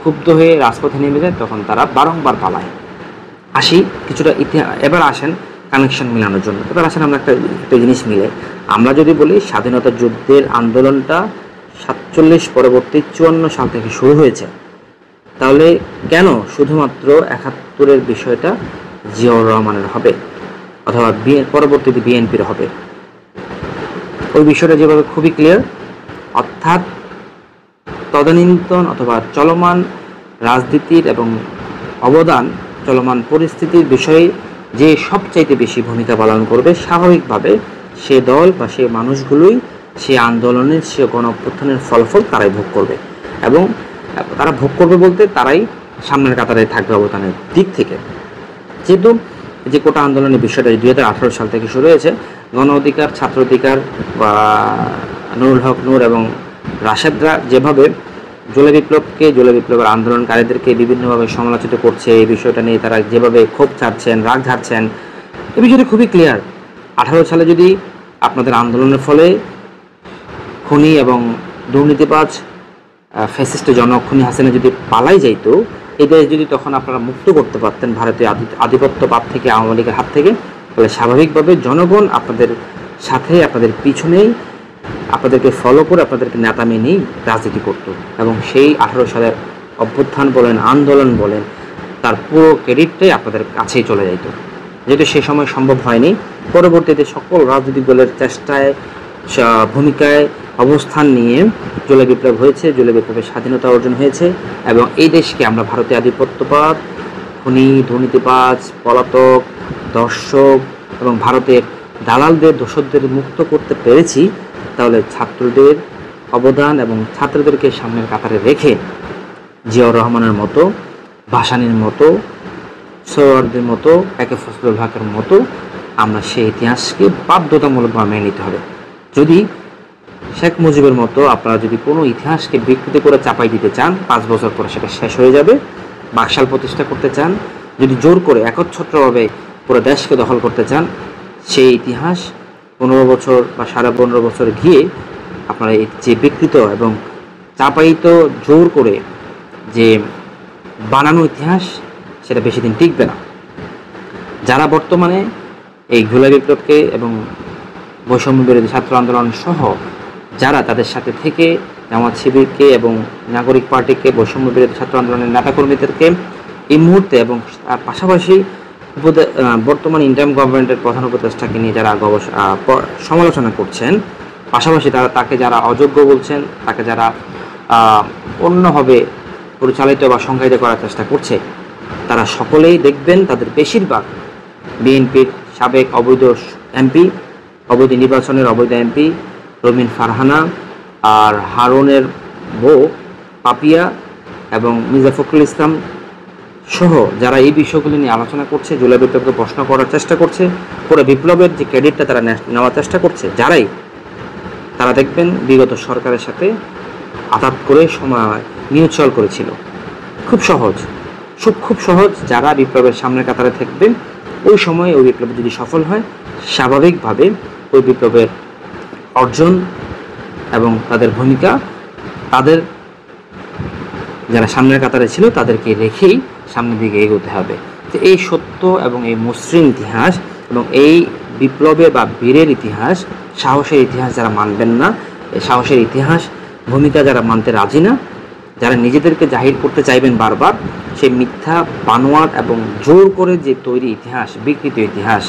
ক্ষুব্ধ হয়ে রাজপথে নেমে যায়, তখন তারা বারংবার পালায়। কিছুটা এবার আসেন কানেকশন মিলানোর জন্য। এবার আসেন আমরা একটা জিনিস মিলে, আমরা যদি বলি স্বাধীনতা যুদ্ধের আন্দোলনটা ৪৭ পরবর্তী ৫৪ সাল থেকে শুরু হয়েছে, তাহলে কেন শুধুমাত্র ৭১-এর বিষয়টা জিয়াউর রহমানের হবে অথবা পরবর্তীতে বিএনপির হবে? ওই বিষয়টা যেভাবে খুবই ক্লিয়ার, অর্থাৎ তদানীন্তন অথবা চলমান রাজনীতির এবং অবদান, চলমান পরিস্থিতির বিষয়ে যে সবচাইতে বেশি ভূমিকা পালন করবে, স্বাভাবিকভাবে সে দল বা সে মানুষগুলোই সে আন্দোলনের, সে গণ অভ্যুত্থানের ফলাফল তারাই ভোগ করবে, এবং তারা ভোগ করবে বলতে তারাই সামনের কাতারে থাকবে অবদানের দিক থেকে। যেহেতু যে কোটা আন্দোলনের বিষয়টা ২০১৮ সাল থেকে শুরু হয়েছে, গণ অধিকার, ছাত্র অধিকার বা নুরুল হক নূর এবং রাশেদরা যেভাবে জুলাই বিপ্লবকে, জুলাই বিপ্লবের আন্দোলনকারীদেরকে বিভিন্নভাবে সমালোচিত করছে। এই বিষয়টা নিয়ে তারা যেভাবে ক্ষোভ ঝাড়ছেন, রাগ ঝাড়ছেন, এই বিষয়টা খুবই ক্লিয়ার। 18 সালে যদি আপনাদের আন্দোলনের ফলে খুনি এবং দুর্নীতিবাজ ফ্যাসিস্ট জনক্ষণী হাসিনা যদি পালাই যাইতো, এই দেশ যদি তখন আপনারা মুক্ত করতে পারতেন ভারতীয় আধিপত্যবাদ থেকে, আওয়ামী লীগের হাত থেকে, তাহলে স্বাভাবিকভাবে জনগণ আপনাদের সাথে, আপনাদের পিছনেই, আপনাদেরকে ফলো করে, আপনাদেরকে নেতা মেনেই রাজনীতি করত। এবং সেই 18 সালের অভ্যুত্থান বলেন, আন্দোলন বলেন, তার পুরো ক্রেডিটটাই আপনাদের কাছেই চলে যেত। যেটা সে সময় সম্ভব হয়নি। পরবর্তীতে সকল রাজনৈতিক দলের চেষ্টায়, ভূমিকায়, অবস্থান নিয়ে জুলাই বিপ্লব হয়েছে, জুলাই বিপ্লবের স্বাধীনতা অর্জন হয়েছে এবং এই দেশকে আমরা ভারতীয় আধিপত্যবাদ, খুনি, দুর্নীতিবাজ, পলাতক, দর্শক এবং ভারতের দালালদের, দোসরদের মুক্ত করতে পেরেছি। তাহলে ছাত্রদের অবদান এবং ছাত্রদেরকে সামনের কাতারে রেখে জিয়াউর রহমানের মতো, ভাসানীর মতো, সোহরাওয়ার্দীর মতো, একে ফজলুল হকের মতো আমরা সেই ইতিহাসকে বাধ্যতামূলকভাবে মেনে নিতে হবে। যদি শেখ মুজিবের মতো আপনারা যদি কোনো ইতিহাসকে বিকৃতি করে চাপাই দিতে চান, 5 বছর পরে সেটা শেষ হয়ে যাবে। বাকশাল প্রতিষ্ঠা করতে চান, যদি জোর করে একচ্ছত্রভাবে পুরো দেশকে দখল করতে চান, সেই ইতিহাস 15 বছর বা 15.5 বছর গিয়ে আপনারা যে বিকৃত এবং চাপাইত জোর করে যে বানানো ইতিহাস, সেটা বেশি দিন টিকবে না। যারা বর্তমানে এই জুলাই বিপ্লবকে এবং বৈষম্য বিরোধী ছাত্র আন্দোলন সহ যারা তাদের সাথে থেকে জামাত শিবিরকে এবং নাগরিক পার্টিকে, বৈষম্য বিরোধী ছাত্র আন্দোলনের নেতাকর্মীদেরকে এই মুহূর্তে এবং তার পাশাপাশি বর্তমান ইন্টারিম গভর্নমেন্টের প্রধান উপদেষ্টাকে নিয়ে যারা সমালোচনা করছেন, পাশাপাশি তাকে যারা অযোগ্য বলছেন, তাকে যারা অন্যভাবে পরিচালিত বা সংজ্ঞায়িত করার চেষ্টা করছে, তারা সকলেই দেখবেন তাদের বেশিরভাগ বিএনপির সাবেক অবৈধ এমপি, অবৈধ নির্বাচনের অবৈধ এমপি রমিন ফারহানা আর হারুনের বউ পাপিয়া এবং মির্জা ফখরুল ইসলাম সহ যারা এই বিষয়গুলি নিয়ে আলোচনা করছে, জুলাই বিপ্লবকে প্রশ্ন করার চেষ্টা করছে, পুরো বিপ্লবের যে ক্রেডিটটা তারা নেওয়ার চেষ্টা করছে, তারা দেখবেন বিগত সরকারের সাথে আঘাত করে সময় মিউচুয়াল করেছিল। খুব সহজ যারা বিপ্লবের সামনের কাতারে থাকবেন, ওই সময় ওই বিপ্লব যদি সফল হয়, স্বাভাবিকভাবে ওই বিপ্লবের অর্জন এবং তাদের ভূমিকা, তাদের যারা সামনের কাতারে ছিল তাদেরকে রেখেই সামনের দিকে এগোতে হবে। তো এই সত্য এবং এই মসৃণ ইতিহাস এবং এই বিপ্লবে বা বীরের ইতিহাস, সাহসের ইতিহাস যারা মানবেন না, এই সাহসের ইতিহাস, ভূমিকা যারা মানতে রাজি না, যারা নিজেদেরকে জাহির করতে চাইবেন বারবার, সেই মিথ্যা, বানোয়াট এবং জোর করে যে তৈরি ইতিহাস, বিকৃত ইতিহাস,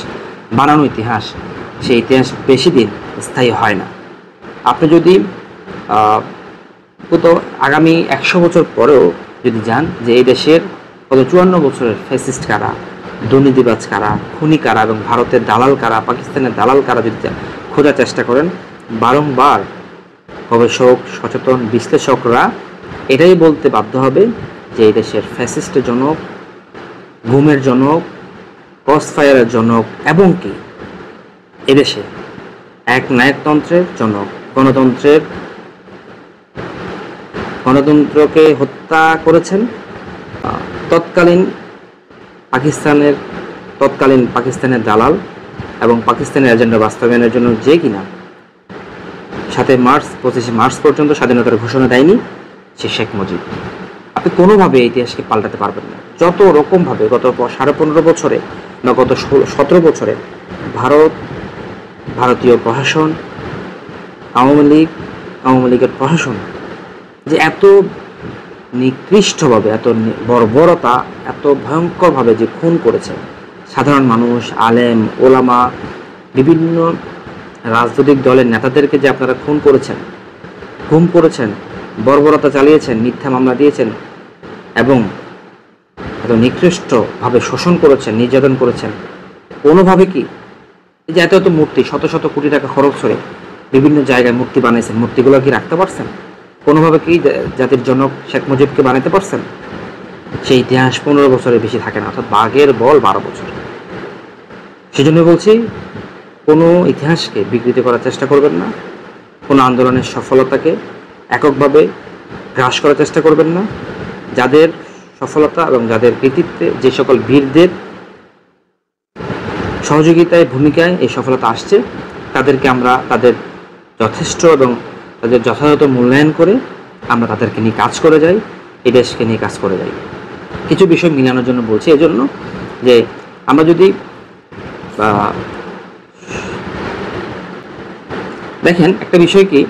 বানানো ইতিহাস, সেই ইতিহাস বেশি দিন স্থায়ী হয় না। আপনি যদি আগামী 100 বছর পরেও যদি যান যে এই দেশের গত 54 বছরের ফ্যাসিস্ট কারা, দুর্নীতিবাজ কারা, খুনি কারা এবং ভারতের দালাল কারা, পাকিস্তানের দালাল কারা যদি খোঁজার চেষ্টা করেন, বারংবার গবেষক, সচেতন বিশ্লেষকরা এটাই বলতে বাধ্য হবে যে এই দেশের ফ্যাসিস্টের জনক, গুমের জনক, ক্রসফায়ারের জনক এবং কি এদেশে এক নায়কতন্ত্রের জনক, গণতন্ত্রকে হত্যা করেছেন তৎকালীন পাকিস্তানের দালাল এবং পাকিস্তানের এজেন্ডা বাস্তবায়নের জন্য যে কিনা 25 মার্চ পর্যন্ত স্বাধীনতার ঘোষণা দেয়নি, সে শেখ মুজিব। আপনি কোনোভাবে ইতিহাসকে পাল্টাতে পারবেন না। যত রকমভাবে গত 15.5 বছরে বা গত 17 বছরে ভারতীয় প্রশাসন, আওয়ামী লীগের প্রশাসন যে এত নিকৃষ্টভাবে, এত বর্বরতা, এত ভয়ঙ্করভাবে যে খুন করেছে সাধারণ মানুষ, আলেম, ওলামা, বিভিন্ন রাজনৈতিক দলের নেতাদেরকে যে আপনারা খুন করেছেন, বর্বরতা চালিয়েছেন, মিথ্যা মামলা দিয়েছেন এবং এত নিকৃষ্টভাবে শোষণ করেছেন, নির্যাতন করেছেন, কোনোভাবে কি এই যে এত মূর্তি, শত কোটি টাকা খরচ করে বিভিন্ন জায়গায় মূর্তি বানিয়েছেন, মূর্তিগুলো কি রাখতে পারছেন? কোনোভাবে কি জাতির জনক শেখ মুজিবকে বানাতে পারছেন? সেই ইতিহাস 15 বছরের বেশি থাকে না, অর্থাৎ বাঘের বল 12 বছর। সেজন্য বলছি, কোনো ইতিহাসকে বিকৃতি করার চেষ্টা করবেন না। কোনো আন্দোলনের সফলতাকে এককভাবে গ্রাস করার চেষ্টা করবেন না। যাদের সফলতা এবং যাদের কৃতিত্বে, যে সকল বীরদের সহযোগিতায় ভূমিকায় এই সফলতা আসছে, তাদেরকে আমরা তাদের যথেষ্ট এবং তাদের যথাযথ মূল্যায়ন করে আমরা তাদেরকে নিয়ে কাজ করে যাই, এই দেশকে নিয়ে কাজ করে যাই। কিছু বিষয় মিলানোর জন্য বলছি, এজন্য যে আমরা যদি দেখেন একটা বিষয় কি,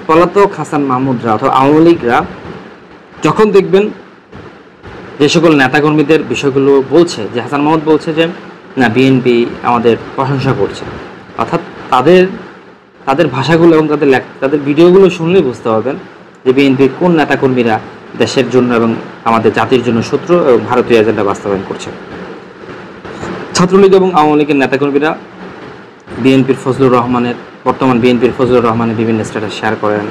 পলাতক হাসান মাহমুদরা অথবা আওয়ামী লীগরা যখন দেখবেন যে সকল নেতাকর্মীদের বিষয়গুলো বলছে, যে হাসান মাহমুদ বলছে যে না বিএনপি আমাদের প্রশংসা করছে, অর্থাৎ তাদের ভাষাগুলো এবং তাদের ভিডিওগুলো শুনলেই বুঝতে পারবেন যে বিএনপির কোন নেতাকর্মীরা দেশের জন্য এবং আমাদের জাতির জন্য শত্রু এবং ভারতীয় এজেন্ডা বাস্তবায়ন করছে। ছাত্রলীগ এবং আওয়ামী লীগের নেতাকর্মীরা বর্তমান বিএনপির ফজলুর রহমানের বিভিন্ন স্ট্যাটাস শেয়ার করেন,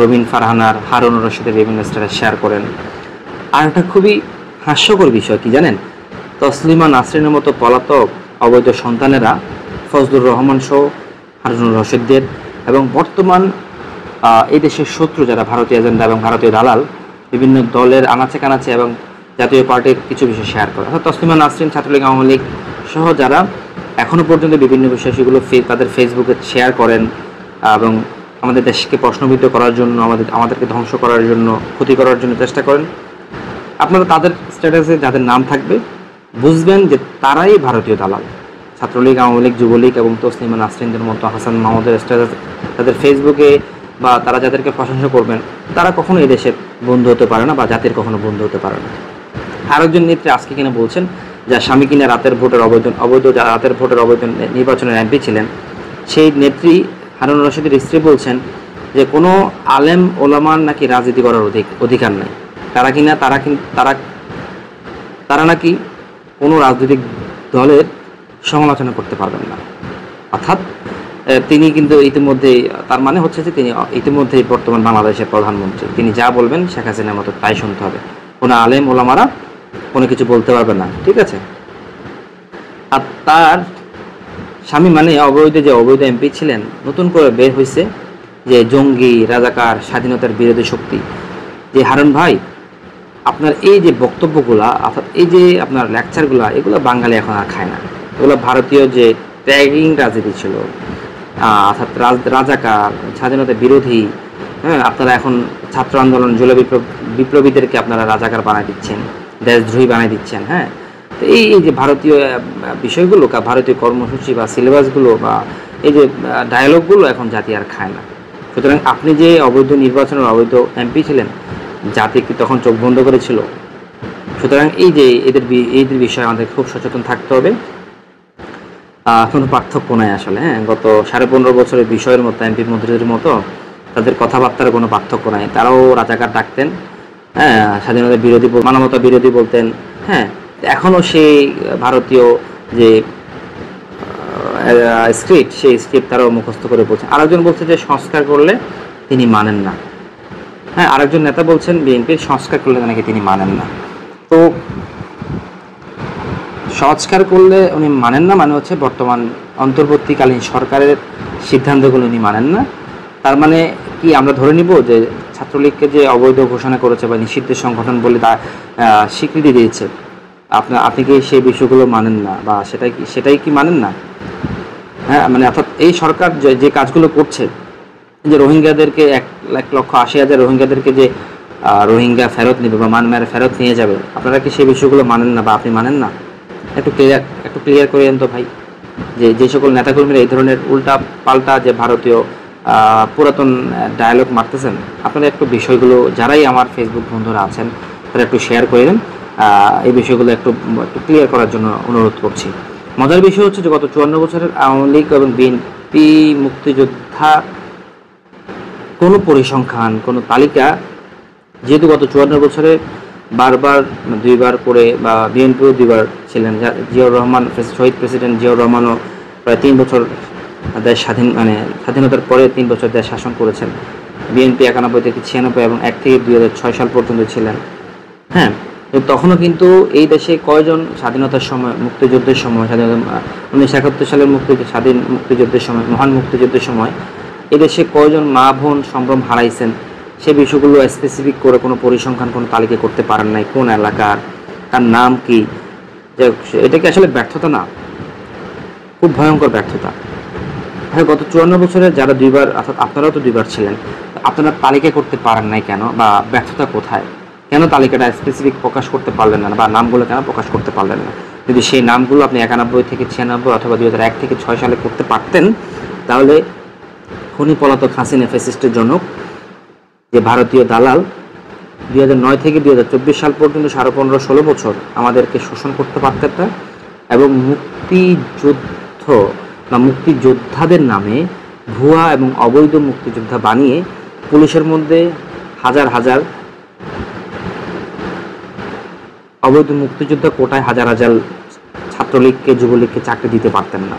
রবিন ফারহানার, হারুনুর রশিদের বিভিন্ন স্ট্যাটাস শেয়ার করেন। আর একটা খুবই হাস্যকর বিষয় কি জানেন, তসলিমা নাসরিনের মতো পলাতক অবৈধ সন্তানেরা ফজলুর রহমান সহ হারুনুর রশিদদের এবং বর্তমান এই দেশের শত্রু যারা ভারতীয় এজেন্ডা এবং ভারতীয় দালাল, বিভিন্ন দলের আনাচে কানাচে এবং জাতীয় পার্টির কিছু বিষয় শেয়ার করে। অর্থাৎ তসলিমা নাসরিন, ছাত্রলীগ, আওয়ামী লীগ সহ যারা এখনও পর্যন্ত বিভিন্ন বিষয় সেগুলো তাদের ফেসবুকে শেয়ার করেন এবং আমাদের দেশকে প্রশ্নবিদ্ধ করার জন্য, আমাদেরকে ধ্বংস করার জন্য, ক্ষতি করার জন্য চেষ্টা করেন। আপনারা তাদের স্ট্যাটাসে যাদের নাম থাকবে বুঝবেন যে তারাই ভারতীয় দালাল। ছাত্রলীগ, আওয়ামী লীগ, যুবলীগ এবং তসলিমা নাসরিনদের মতো হাসান মাহমুদের স্ট্যাটাস তাদের ফেসবুকে বা তারা যাদেরকে প্রশংসা করবেন তারা কখনো এই দেশের বন্ধু হতে পারে না বা জাতির কখনো বন্ধু হতে পারে না। আরেকজন নেত্রী আজকে কিনা বলছেন যা স্বামী কিনা রাতের ভোটের অবৈধ নির্বাচনের এমপি ছিলেন, সেই নেত্রী হারুনুর রশিদের স্ত্রী বলছেন যে কোনো আলেম ওলামার নাকি রাজনীতি করার অধিকার নাই, তারা নাকি কোনো রাজনৈতিক দলের সমালোচনা করতে পারবেন না। অর্থাৎ তিনি কিন্তু ইতিমধ্যেই, তার মানে হচ্ছে যে তিনি ইতিমধ্যেই বর্তমান বাংলাদেশের প্রধানমন্ত্রী, তিনি যা বলবেন শেখ হাসিনার মতো তাই শুনতে হবে, কোনো আলেম ওলামারা কোনো কিছু বলতে পারবে না, ঠিক আছে। আর তার স্বামী মানে অবৈধ এমপি ছিলেন, নতুন করে বের হয়েছে যে জঙ্গি, রাজাকার, স্বাধীনতার বিরোধী শক্তি। যে হারুন ভাই, আপনার এই যে বক্তব্যগুলা, অর্থাৎ এই যে আপনার লেকচারগুলা, এগুলো বাঙালি এখন আর খায় না। এগুলো ভারতীয় যে ট্যাগিং রাজনীতি ছিল, অর্থাৎ রাজাকার, স্বাধীনতা বিরোধী, হ্যাঁ, আপনারা এখন ছাত্র আন্দোলন, জুলাই বিপ্লবীদেরকে আপনারা রাজাকার বানায় দিচ্ছেন, দেশদ্রোহী বানায় দিচ্ছেন। হ্যাঁ, তো এই যে ভারতীয় বিষয়গুলো, ভারতীয় কর্মসূচি বা সিলেবাসগুলো বা এই যে ডায়ালগগুলো এখন জাতি আর খায় না। সুতরাং আপনি যে অবৈধ নির্বাচনের অবৈধ এমপি ছিলেন, জাতি কি তখন চোখ বন্ধ করেছিল? সুতরাং এই যে এদের বিষয়ে আমাদের খুব সচেতন থাকতে হবে। কোনো পার্থক্য নাই আসলে। হ্যাঁ, গত 15.5 বছরের বিষয়ের মতো, এমপি মন্ত্রীদের মতো তাদের কথাবার্তার কোনো পার্থক্য নাই। তারাও রাজাকার ডাকতেন, হ্যাঁ, স্বাধীনতা বিরোধী, মানবতা বিরোধী বলতেন। হ্যাঁ, এখনও সেই ভারতীয় যে স্ক্রিপ্ট, সেই স্ক্রিপ্ট তারাও মুখস্থ করে বলছেন। আরেকজন বলছে যে সংস্কার করলে তিনি মানেন না। হ্যাঁ, আরেকজন নেতা বলছেন বিএনপির সংস্কার করলে নাকি তিনি মানেন না। তো সংস্কার করলে উনি মানেন না মানে হচ্ছে বর্তমান অন্তর্বর্তীকালীন সরকারের সিদ্ধান্তগুলো উনি মানেন না। তার মানে কি আমরা ধরে নিব যে ছাত্রলীগকে যে অবৈধ ঘোষণা করেছে বা নিষিদ্ধ সংগঠন বলে তা স্বীকৃতি দিয়েছে, আপনি কি সেই বিষয়গুলো মানেন না বা সেটাই কি মানেন না? হ্যাঁ, মানে অর্থাৎ এই সরকার যে কাজগুলো করছে, যে রোহিঙ্গাদেরকে 1,80,000 রোহিঙ্গাদেরকে যে রোহিঙ্গা ফেরত নেবে বা মায়ানমারে ফেরত নিয়ে যাবে, আপনারা কি সেই বিষয়গুলো মানেন না বা আপনি মানেন না? একটু ক্লিয়ার করে দেন তো ভাই, যে সকল নেতাকর্মীরা এই ধরনের উল্টা পাল্টা যে ভারতীয় পুরাতন ডায়ালগ মারতেছেন, আপনারা একটু বিষয়গুলো, যারাই আমার ফেসবুক বন্ধুরা আছেন তারা একটু শেয়ার করে দেন। এই বিষয়গুলো একটু ক্লিয়ার করার জন্য অনুরোধ করছি। মজার বিষয় হচ্ছে যে গত 54 বছরের আওয়ামী লীগ এবং বিএনপি মুক্তিযোদ্ধা কোনো পরিসংখ্যান, কোনো তালিকা, যেহেতু গত 54 বছরে বারবার 2বার করে বা বিএনপিও 2বার ছিলেন, জিয়াউর রহমান, শহীদ প্রেসিডেন্ট জিয়াউর রহমানও প্রায় 3 বছর দেশ স্বাধীনতার পরে 3 বছর দেশ শাসন করেছেন। বিএনপি 91 থেকে 96 এবং 1 থেকে 2006 সাল পর্যন্ত ছিলেন। হ্যাঁ, তো তখনও কিন্তু এই দেশে কয়জন স্বাধীনতার সময়, মুক্তিযুদ্ধের সময়, 1971 সালের মুক্তিযুদ্ধের সময়, মহান মুক্তিযুদ্ধের সময় এই দেশে কয়জন মা বোন সম্ভ্রম হারাইছেন, সে বিষয়গুলো স্পেসিফিক করে কোনো পরিসংখ্যান, কোনো তালিকা করতে পারেন নাই, কোন এলাকার, তার নাম কি। এটা কি আসলে ব্যর্থতা না? খুব ভয়ঙ্কর ব্যর্থতা। হ্যাঁ, গত 54 বছরে যারা দুইবার, অর্থাৎ আপনারাও তো দুইবার ছিলেন, আপনারা তালিকা করতে পারেন নাই কেন, বা ব্যর্থতা কোথায়? কেন তালিকাটা স্পেসিফিক প্রকাশ করতে পারলেন না, বা নামগুলো কেন প্রকাশ করতে পারলেন না? যদি সেই নামগুলো আপনি 91 থেকে 96 অথবা 2001 থেকে 6 সালে করতে পারতেন, তাহলে খনি পলাতক হাসিনা ফ্যাসিস্টের জনক যে ভারতীয় দালাল 2009 থেকে 2024 সাল পর্যন্ত 15-16 বছর আমাদেরকে শোষণ করতে পারতেন না, এবং মুক্তিযোদ্ধাদের নামে ভুয়া এবং অবৈধ মুক্তিযোদ্ধা বানিয়ে পুলিশের মধ্যে হাজার হাজার অবৈধ মুক্তিযোদ্ধা কোটায় হাজার হাজার ছাত্রলীগকে, যুবলীগকে চাকরি দিতে পারতেন না।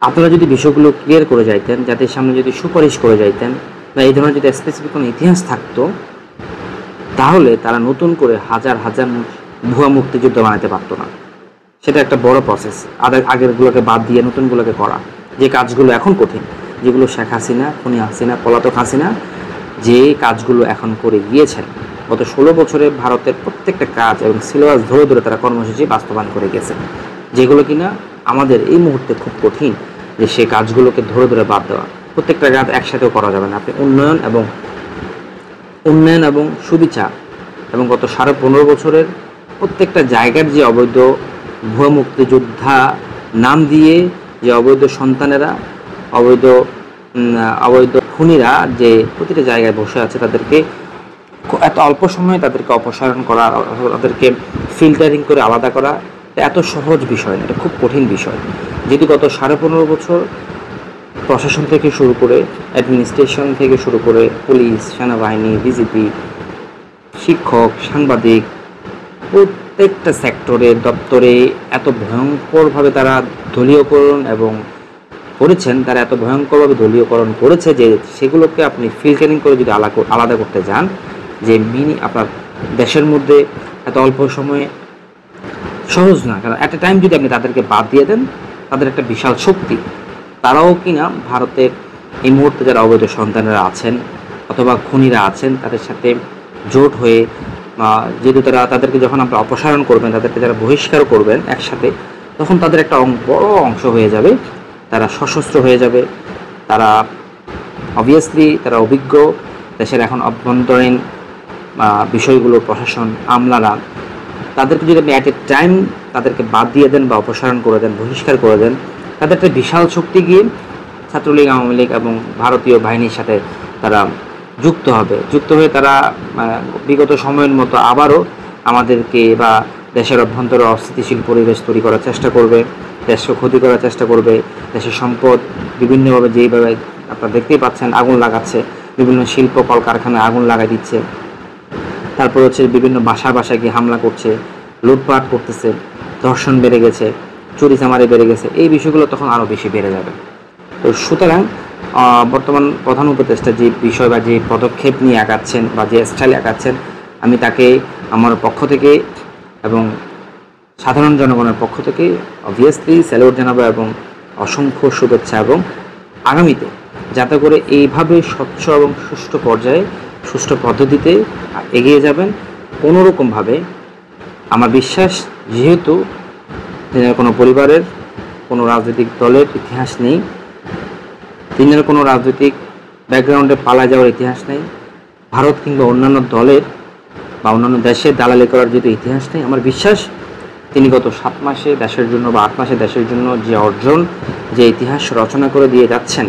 আপনারা যদি বিষয়গুলো ক্লিয়ার করে যাইতেন, জাতির সামনে যদি সুপারিশ করে যাইতেন, বা এই ধরনের যদি স্পেসিফিক কোনো ইতিহাস থাকতো, তাহলে তারা নতুন করে হাজার হাজার ভুয়া মুক্তিযুদ্ধ বানাতে পারতো না। সেটা একটা বড় প্রসেস, আগেরগুলোকে বাদ দিয়ে নতুনগুলোকে করা, যে কাজগুলো এখন কঠিন, যেগুলো শেখ হাসিনা, খুনি হাসিনা, পলাতক হাসিনা যে কাজগুলো এখন করে গিয়েছেন, গত 16 বছরে ভারতের প্রত্যেকটা কাজ এবং সিলেবাস ধরে ধরে তারা কর্মসূচি বাস্তবায়ন করে গেছে, যেগুলো কিনা আমাদের এই মুহূর্তে খুব কঠিন যে সে কাজগুলোকে ধরে ধরে বাদ দেওয়া। প্রত্যেকটা কাজ একসাথেও করা যাবে না। আপনি উন্নয়ন এবং সুবিচার এবং গত 15.5 বছরের প্রত্যেকটা জায়গার যে অবৈধ ভুয়া মুক্তিযোদ্ধা নাম দিয়ে যে অবৈধ সন্তানেরা, অবৈধ খুনিরা যে প্রতিটা জায়গায় বসে আছে, তাদেরকে এত অল্প সময়ে তাদেরকে অপসারণ করা, তাদেরকে ফিল্টারিং করে আলাদা করা এত সহজ বিষয় না, এটা খুব কঠিন বিষয়। যেহেতু গত 15.5 বছর প্রশাসন থেকে শুরু করে, অ্যাডমিনিস্ট্রেশন থেকে শুরু করে, পুলিশ, সেনাবাহিনী, বিজেপি, শিক্ষক, সাংবাদিক, প্রত্যেকটা সেক্টরে, দপ্তরে এত ভয়ঙ্করভাবে তারা দলীয়করণ এবং করেছেন, তারা এত ভয়ঙ্করভাবে দলীয়করণ করেছে যে সেগুলোকে আপনি ফিল্টারিং করে যদি আলাদা করতে যান, যে আপনার দেশের মধ্যে এত অল্প সময়ে সহজ না। কারণ অ্যাট এ টাইম যদি আপনি তাদেরকে বাদ দিয়ে দেন, তাদের একটা বিশাল শক্তি, তারাও কিনা ভারতের এই মুহূর্তে যারা অবৈধ সন্তানেরা আছেন অথবা খুনিরা আছেন, তাদের সাথে জোট হয়ে, যেহেতু তাদেরকে যখন আপনি অপসারণ করবেন, তাদেরকে যারা বহিষ্কার করবেন একসাথে, তখন তাদের একটা বড় অংশ হয়ে যাবে, তারা সশস্ত্র হয়ে যাবে, তারা অবভিয়াসলি তারা অভিজ্ঞ, দেশের এখন অভ্যন্তরীণ বিষয়গুলো প্রশাসন, আমলারা, তাদেরকে যদি আপনি অ্যাট এ টাইম তাদেরকে বাদ দিয়ে দেন বা অপসারণ করে দেন, বহিষ্কার করে দেন, তাদের একটা বিশাল শক্তি গিয়ে ছাত্রলীগ, আওয়ামী লীগ এবং ভারতীয় বাহিনীর সাথে তারা যুক্ত হয়ে তারা বিগত সময়ের মতো আবারও আমাদেরকে বা দেশের অভ্যন্তরে অস্থিতিশীল পরিবেশ তৈরি করার চেষ্টা করবে, দেশকে ক্ষতি করার চেষ্টা করবে। দেশের সম্পদ বিভিন্নভাবে, যেইভাবে আপনারা দেখতেই পাচ্ছেন আগুন লাগাচ্ছে, বিভিন্ন শিল্প কলকারখানায় আগুন লাগাই দিচ্ছে, তারপর হচ্ছে বিভিন্ন বাসায় গিয়ে হামলা করছে, লুটপাট করতেছে, ধর্ষণ বেড়ে গেছে, চুরি চামারি বেড়ে গেছে, এই বিষয়গুলো তখন আরও বেশি বেড়ে যাবে। তো সুতরাং বর্তমান প্রধান উপদেষ্টা যে বিষয় বা যে পদক্ষেপ নিয়ে আগাচ্ছেন বা যে স্টাইলে আগাচ্ছেন, আমি তাকে আমার পক্ষ থেকে এবং সাধারণ জনগণের পক্ষ থেকে অবভিয়াসলি স্যালুট জানাবো এবং অসংখ্য শুভেচ্ছা, এবং আগামীতে যাতে করে এইভাবে স্বচ্ছ এবং সুষ্ঠু পর্যায়ে, সুষ্ঠু পদ্ধতিতে এগিয়ে যাবেন। কোনোরকমভাবে আমার বিশ্বাস, যেহেতু কোনো পরিবারের, কোনো রাজনৈতিক দলের ইতিহাস নেই, তিনের কোনো রাজনৈতিক ব্যাকগ্রাউন্ডে পালা যাওয়ার ইতিহাস নেই, ভারত কিংবা অন্যান্য দলের বা অন্যান্য দেশের দালালি করার যদি ইতিহাস নেই, আমার বিশ্বাস তিনি গত 7 মাসে দেশের জন্য বা 8 মাসে দেশের জন্য যে অর্জন, যে ইতিহাস রচনা করে দিয়ে যাচ্ছেন,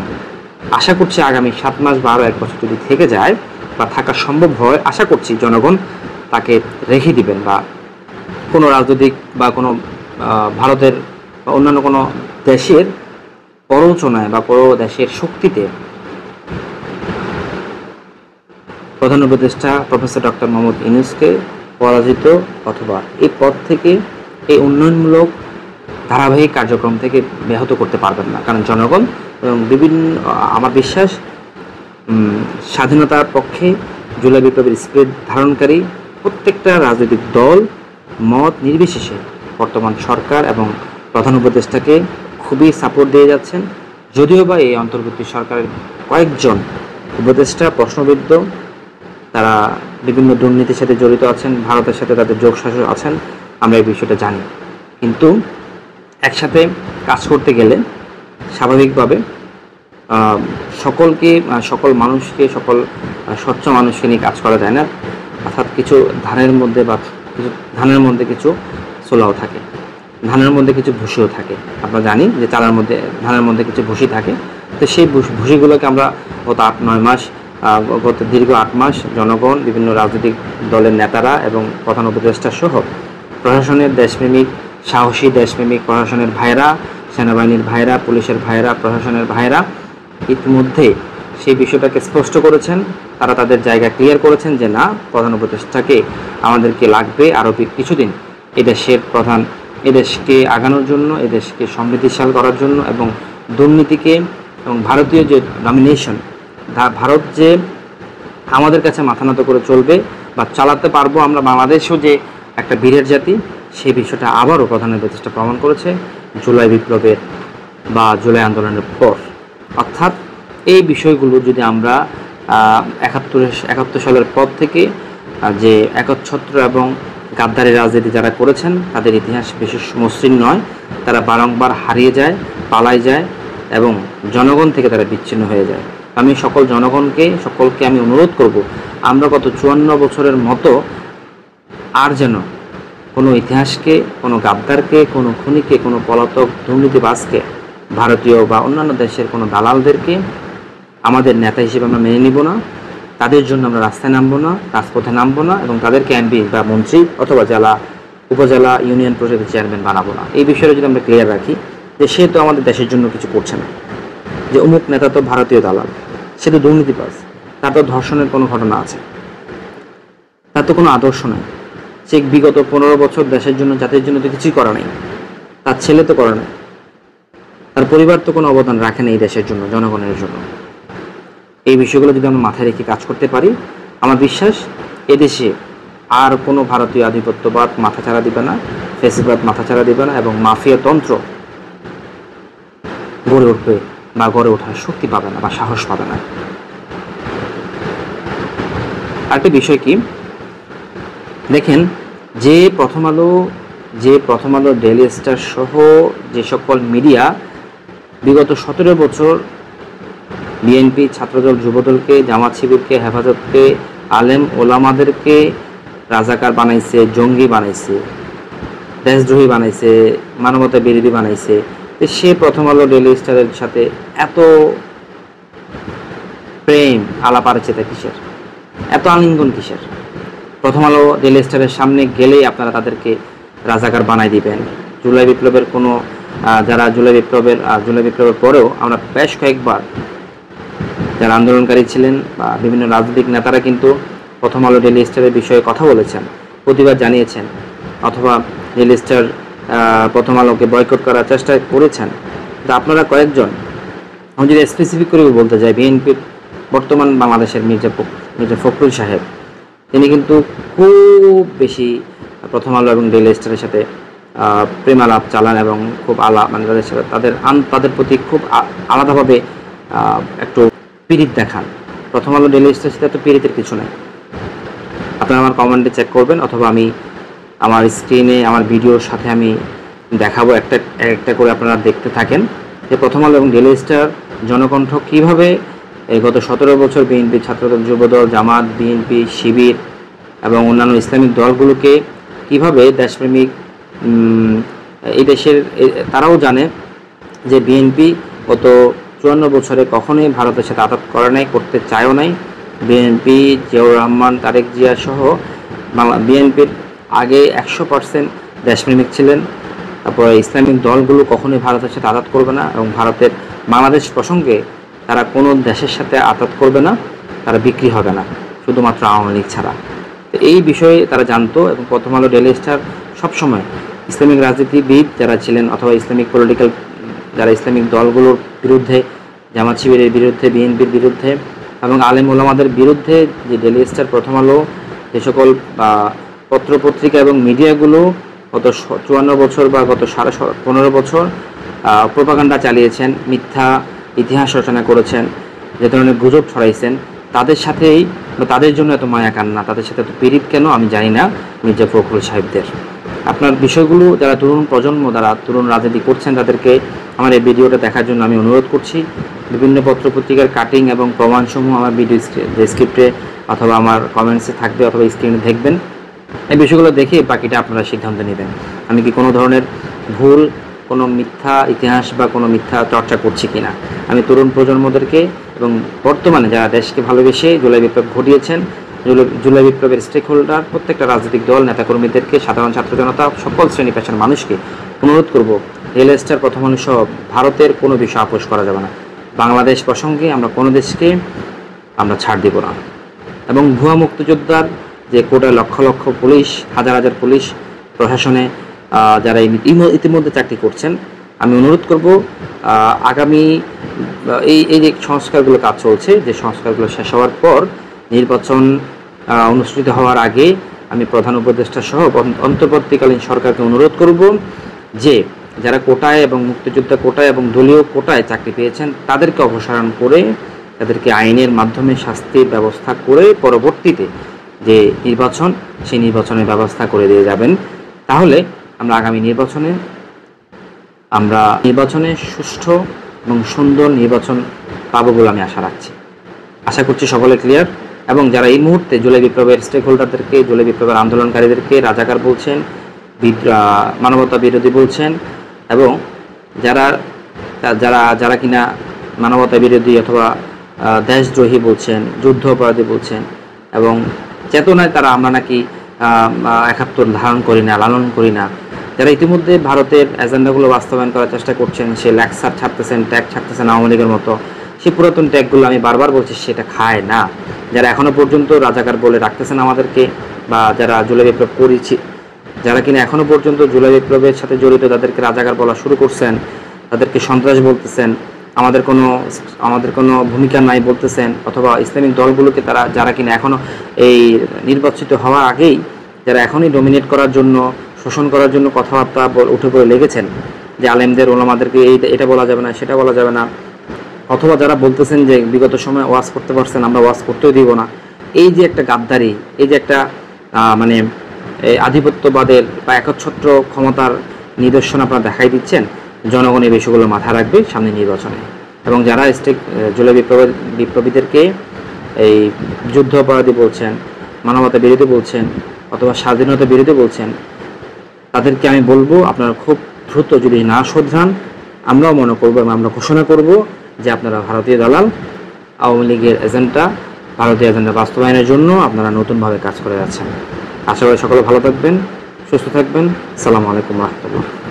আশা করছি আগামী 7 মাস বা আরও 1 বছর যদি থেকে যায় বা থাকা সম্ভব হয়, আশা করছি জনগণ তাকে রেখে দিবেন, বা কোনো রাজনৈতিক বা কোনো ভারতের বা অন্যান্য কোনো দেশের প্ররোচনায় বা কোনো দেশের শক্তিতে প্রধান উপদেষ্টা প্রফেসর ডক্টর মোহাম্মদ ইউনূসকে পরাজিত অথবা এই পদ থেকে, এই উন্নয়নমূলক ধারাবাহিক কার্যক্রম থেকে ব্যাহত করতে পারবেন না। কারণ জনগণ এবং আমার বিশ্বাস স্বাধীনতার পক্ষে জুলাই বিপ্লবের স্পিরিট ধারণকারী প্রত্যেকটা রাজনৈতিক দল মত নির্বিশেষে বর্তমান সরকার এবং প্রধান উপদেষ্টাকে খুবই সাপোর্ট দিয়ে যাচ্ছেন। যদিও বা এই অন্তর্বর্তী সরকারের কয়েকজন উপদেষ্টা, প্রশ্নবিদ্ধ, তারা বিভিন্ন দুর্নীতির সাথে জড়িত আছেন, ভারতের সাথে তাদের যোগসাজশ আছেন, আমরা এই বিষয়টা জানি। কিন্তু একসাথে কাজ করতে গেলে স্বাভাবিকভাবে সকল মানুষকে, সকল স্বচ্ছ মানুষকে নিয়ে কাজ করা যায় না। অর্থাৎ কিছু ধানের মধ্যে কিছু ছোলাও থাকে, ধানের মধ্যে কিছু ভুসিও থাকে। আমরা জানি যে ধানের মধ্যে কিছু ভুসি থাকে। তো সেই ভুসিগুলোকে আমরা গত দীর্ঘ 8 মাস জনগণ, বিভিন্ন রাজনৈতিক দলের নেতারা এবং প্রধান উপদেষ্টা সহ প্রশাসনের দেশপ্রেমিক, সাহসী দেশপ্রেমিক প্রশাসনের ভাইরা, সেনাবাহিনীর ভাইরা, পুলিশের ভাইরা, প্রশাসনের ভাইরা ইতিমধ্যে সেই বিষয়টাকে স্পষ্ট করেছেন। তারা তাদের জায়গা ক্লিয়ার করেছেন যে না, প্রধান উপদেষ্টাকে আমাদেরকে লাগবে আরও কিছুদিন এই দেশকে আগানোর জন্য, এই দেশকে সমৃদ্ধিশাল করার জন্য এবং দুর্নীতিকে এবং ভারতীয় যে ডমিনেশন, ভারত যে আমাদের কাছে মাথা নত করে চলবে বা চালাতে পারবো আমরা, বাংলাদেশও যে একটা বীরের জাতি, সেই বিষয়টা আবারও প্রধান উপদেষ্টা প্রমাণ করেছে জুলাই বিপ্লবের বা জুলাই আন্দোলনের পর। অর্থাৎ এই বিষয়গুলো যদি আমরা 71 সালের পর থেকে যে একচ্ছত্র এবং গাদ্দারি রাজনীতি যারা করেছেন তাদের ইতিহাস বেশি মসৃণ নয়। তারা বারংবার হারিয়ে যায়, পালায় যায় এবং জনগণ থেকে তারা বিচ্ছিন্ন হয়ে যায়। আমি সকলকে আমি অনুরোধ করব, আমরা গত 54 বছরের মতো আর যেন কোনো ইতিহাসকে, কোনো গাদ্দারকে, কোনো খুনিকে, কোনো পলাতক দুর্নীতিবাজকে, ভারতীয় বা অন্যান্য দেশের কোনো দালালদেরকে আমাদের নেতা হিসেবে আমরা মেনে নিব না। তাদের জন্য আমরা রাস্তায় নামবো না, রাজপথে নামবো না এবং তাদেরকে এমপি বা মন্ত্রী অথবা জেলা, উপজেলা, ইউনিয়ন পরিষদের চেয়ারম্যান বানাবো না। এই বিষয়টা যদি আমরা ক্লিয়ার রাখি যে সে তো আমাদের দেশের জন্য কিছু করছে না, যে অমুক নেতা তো ভারতীয় দালাল, সে তো দুর্নীতিবাজ, তার তো ধর্ষণের কোনো ঘটনা আছে, তার তো কোনো আদর্শ নাই, সে বিগত 15 বছর দেশের জন্য, জাতির জন্য তো কিছুই করা নেই, তার ছেলে তো করে নাই, তার পরিবার তো কোনো অবদান রাখে না এই দেশের জন্য, জনগণের জন্য। এই বিষয়গুলো যদি আমরা মাথায় রেখে কাজ করতে পারি, আমার বিশ্বাস এদেশে আর কোনো ভারতীয় আধিপত্যবাদ মাথাচাড়া দিবে না, ফ্যাসিবাদ মাথাচাড়া দিবে না এবং মাফিয়া তন্ত্র গড়ে উঠবে বা গড়ে ওঠার শক্তি পাবে না বা সাহস পাবে না। আরেকটা বিষয় কি দেখেন, যে প্রথম আলো, ডেইলি স্টার সহ যে সকল মিডিয়া বিগত 17 বছর বিএনপি, ছাত্রদল, যুবদলকে, জামাত শিবিরকে, হেফাজতকে, আলেম ওলামাদেরকে রাজাকার বানাইছে, জঙ্গি বানাইছে, দেশদ্রোহী বানাইছে, মানবতা বিরোধী বানাইছে, সে প্রথম আলো ডেইলি স্টারের সাথে এত প্রেম আলাপ আলোচনা কিসের, এত আলিঙ্গন কিসের? প্রথম আলো ডেইলি স্টারের সামনে গেলেই আপনারা তাদেরকে রাজাকার বানাই দিবেন। জুলাই বিপ্লবের কোনো যারা জুলাই বিপ্লবের পরেও আমরা বেশ কয়েকবার যারা আন্দোলনকারী ছিলেন বা বিভিন্ন রাজনৈতিক নেতারা কিন্তু প্রথম আলো ডেইলি স্টারের বিষয়ে কথা বলেছেন, প্রতিবাদ জানিয়েছেন, অথবা ডেইলি স্টার প্রথম আলোকে বয়কট করার চেষ্টা করেছেন। তো আপনারা কয়েকজন, আমি যদি স্পেসিফিক করে বলতে যাই, বিএনপির বর্তমান বাংলাদেশের মির্জা ফখরুল সাহেব, তিনি কিন্তু খুব বেশি প্রথম আলো এবং ডেইলি স্টারের সাথে প্রেমালাপ চালান এবং খুব তাদের সাথে তাদের প্রতি খুব আলাদাভাবে একটু পীড়িত দেখান। প্রথম আলো ডেইলি স্টারের সাথে এত পীড়িতের কিছু নেই। আপনারা আমার কমেন্টে চেক করবেন অথবা আমি আমার স্ক্রিনে আমার ভিডিওর সাথে আমি দেখাবো, একটা করে আপনারা দেখতে থাকেন যে প্রথম আলো এবং ডেইলি স্টার জনকণ্ঠ কীভাবে এই গত 17 বছর বিএনপি, ছাত্রদল, যুবদল, জামাত, বিএনপি, শিবির এবং অন্যান্য ইসলামিক দলগুলোকে কীভাবে দেশপ্রেমিক, এই দেশের তারাও জানে যে বিএনপি গত 54 বছরে কখনোই ভারতের সাথে আঘাত করে নাই, করতে চায়ও নাই। বিএনপি, জিয়াউর রহমান, তারেক জিয়া সহ বিএনপির আগে 100% দেশপ্রেমিক ছিলেন। তারপরে ইসলামিক দলগুলো কখনোই ভারতের সাথে আঘাত করবে না এবং বাংলাদেশ প্রসঙ্গে তারা কোনো দেশের সাথে আঘাত করবে না, তারা বিক্রি হবে না, শুধুমাত্র আওয়ামী লীগ ছাড়া। তো এই বিষয়ে তারা জানতো এবং প্রথম আলো ডেইলি স্টার সবসময় ইসলামিক রাজনীতিবিদ যারা ছিলেন অথবা ইসলামিক পলিটিক্যাল যারা ইসলামিক দলগুলোর বিরুদ্ধে, জামাত শিবিরের বিরুদ্ধে, বিএনপির বিরুদ্ধে এবং আলেম ওলামাদের বিরুদ্ধে যে ডেইলি স্টার, প্রথম আলো, যে সকল পত্রপত্রিকা এবং মিডিয়াগুলো গত 54 বছর বা গত 15.5 বছর প্রোপাগান্ডা চালিয়েছেন, মিথ্যা ইতিহাস রচনা করেছেন যে ধরনের গুজব ছড়াইছেন, তাদের সাথেই বা তাদের জন্য এত মায়া কান্না, তাদের সাথে এত পীড়িত কেন আমি জানি না মির্জা ফখরুল সাহেবদের। আপনার বিষয়গুলো যারা তরুণ প্রজন্ম, যারা তরুণ রাজনীতি করছেন, তাদেরকে আমার এই ভিডিওটা দেখার জন্য আমি অনুরোধ করছি। বিভিন্ন পত্রপত্রিকার কাটিং এবং প্রমাণসমূহ আমার ভিডিও ডেসক্রিপ্টে অথবা আমার কমেন্টসে থাকবে অথবা স্ক্রিনে দেখবেন। এই বিষয়গুলো দেখে বাকিটা আপনারা সিদ্ধান্ত নেবেন। আমি কি কোনো ধরনের ভুল, কোনো মিথ্যা ইতিহাস বা কোনো মিথ্যা চর্চা করছি কিনা। আমি তরুণ প্রজন্মদেরকে এবং বর্তমানে যারা দেশকে ভালোবেসে জুলাই বিপ্লব ঘটিয়েছেন, জুলাই বিপ্লবের স্টেক হোল্ডার প্রত্যেকটা রাজনৈতিক দল, নেতাকর্মীদেরকে, সাধারণ ছাত্র জনতা, সকল শ্রেণী পেশার মানুষকে অনুরোধ করব, রিয়েল স্টার, প্রথম আলো সহ ভারতের কোনো বিষয় আপোষ করা যাবে না। বাংলাদেশ প্রসঙ্গে আমরা কোনো দেশকে আমরা ছাড় দেব না। এবং ভুয়া মুক্তিযোদ্ধার যে কোটায় লক্ষ লক্ষ পুলিশ, হাজার হাজার পুলিশ প্রশাসনে যারা ইতিমধ্যে চাকরি করছেন, আমি অনুরোধ করব আগামী এই যে সংস্কারগুলো কাজ চলছে, যে সংস্কারগুলো শেষ হওয়ার পর নির্বাচন অনুষ্ঠিত হওয়ার আগে আমি প্রধান উপদেষ্টা সহ অন্তর্বর্তীকালীন সরকারকে অনুরোধ করব যে যারা কোটায় এবং মুক্তিযোদ্ধা কোটায় এবং দলীয় কোটায় চাকরি পেয়েছেন তাদেরকে অপসারণ করে তাদেরকে আইনের মাধ্যমে শাস্তির ব্যবস্থা করে পরবর্তীতে যে নির্বাচন, সেই নির্বাচনের ব্যবস্থা করে দিয়ে যাবেন। তাহলে আমরা আগামী নির্বাচনে সুষ্ঠু এবং সুন্দর নির্বাচন পাবো বলে আমি আশা রাখছি। আশা করছি সকলে ক্লিয়ার। এবং যারা এই মুহূর্তে জুলাই বিপ্লবের স্টেক হোল্ডারদেরকে, জুলাই বিপ্লবের আন্দোলনকারীদেরকে রাজাকার বলছেন, মানবতা বিরোধী বলছেন, এবং যারা যারা যারা কিনা মানবতা বিরোধী অথবা দেশদ্রোহী বলছেন, যুদ্ধ অপরাধী বলছেন, এবং চেতনায় তারা আমরা নাকি ৭১ ধারণ করি না, লালন করি না, যারা ইতিমধ্যে ভারতের এজেন্ডাগুলো বাস্তবায়ন করার চেষ্টা করছেন, সে লেকচার ছাড়তেছেন, ট্যাগ ছাড়তেছেন আওয়ামী লীগের মতো, সেই পুরাতন ট্যাগগুলো আমি বারবার বলছি সেটা খায় না। যারা এখনও পর্যন্ত রাজাকার বলে রাখতেছেন আমাদেরকে, বা যারা জুলাই বিপ্লব করেছি, যারা কিনা এখনও পর্যন্ত জুলাই বিপ্লবের সাথে জড়িত, তাদেরকে রাজাকার বলা শুরু করছেন, তাদেরকে সন্ত্রাস বলতেছেন, আমাদের কোনো ভূমিকা নাই বলতেছেন, অথবা ইসলামিক দলগুলোকে যারা কিনা এখনও এই নির্বাচিত হওয়ার আগেই যারা এখনই ডমিনেট করার জন্য, শোষণ করার জন্য কথাবার্তা উঠে পড়ে লেগেছেন, যে আলেমদের, ওলামাদেরকে এটা বলা যাবে না, সেটা বলা যাবে না, অথবা যারা বলতেছেন যে বিগত সময় ওয়াজ করতে পারছেন, আমরা ওয়াজ করতেও দিব না, এই যে একটা গাদ্দারি, এই যে একটা মানে আধিপত্যবাদের বা একচ্ছত্র ক্ষমতার নিদর্শন আপনারা দেখাই দিচ্ছেন, জনগণ এই বিষয়গুলো মাথায় রাখবে সামনে নির্বাচনে। এবং যারা জুলাই বিপ্লবীদেরকে এই যুদ্ধ অপরাধী বলছেন, মানবতা বিরোধী বলছেন, অথবা স্বাধীনতা বিরোধী বলছেন, তাদেরকে আমি বলবো আপনারা খুব দ্রুত যদি না শোধরান, আমরাও মনে করবো এবং আমরা ঘোষণা করব যে আপনারা ভারতীয় দালাল, আওয়ামী লীগের এজেন্ডা, ভারতীয় এজেন্ডা বাস্তবায়নের জন্য আপনারা নতুনভাবে কাজ করে যাচ্ছেন। আশা করি সকলে ভালো থাকবেন, সুস্থ থাকবেন। আসসালামু আলাইকুম রহমতুল্লাহ।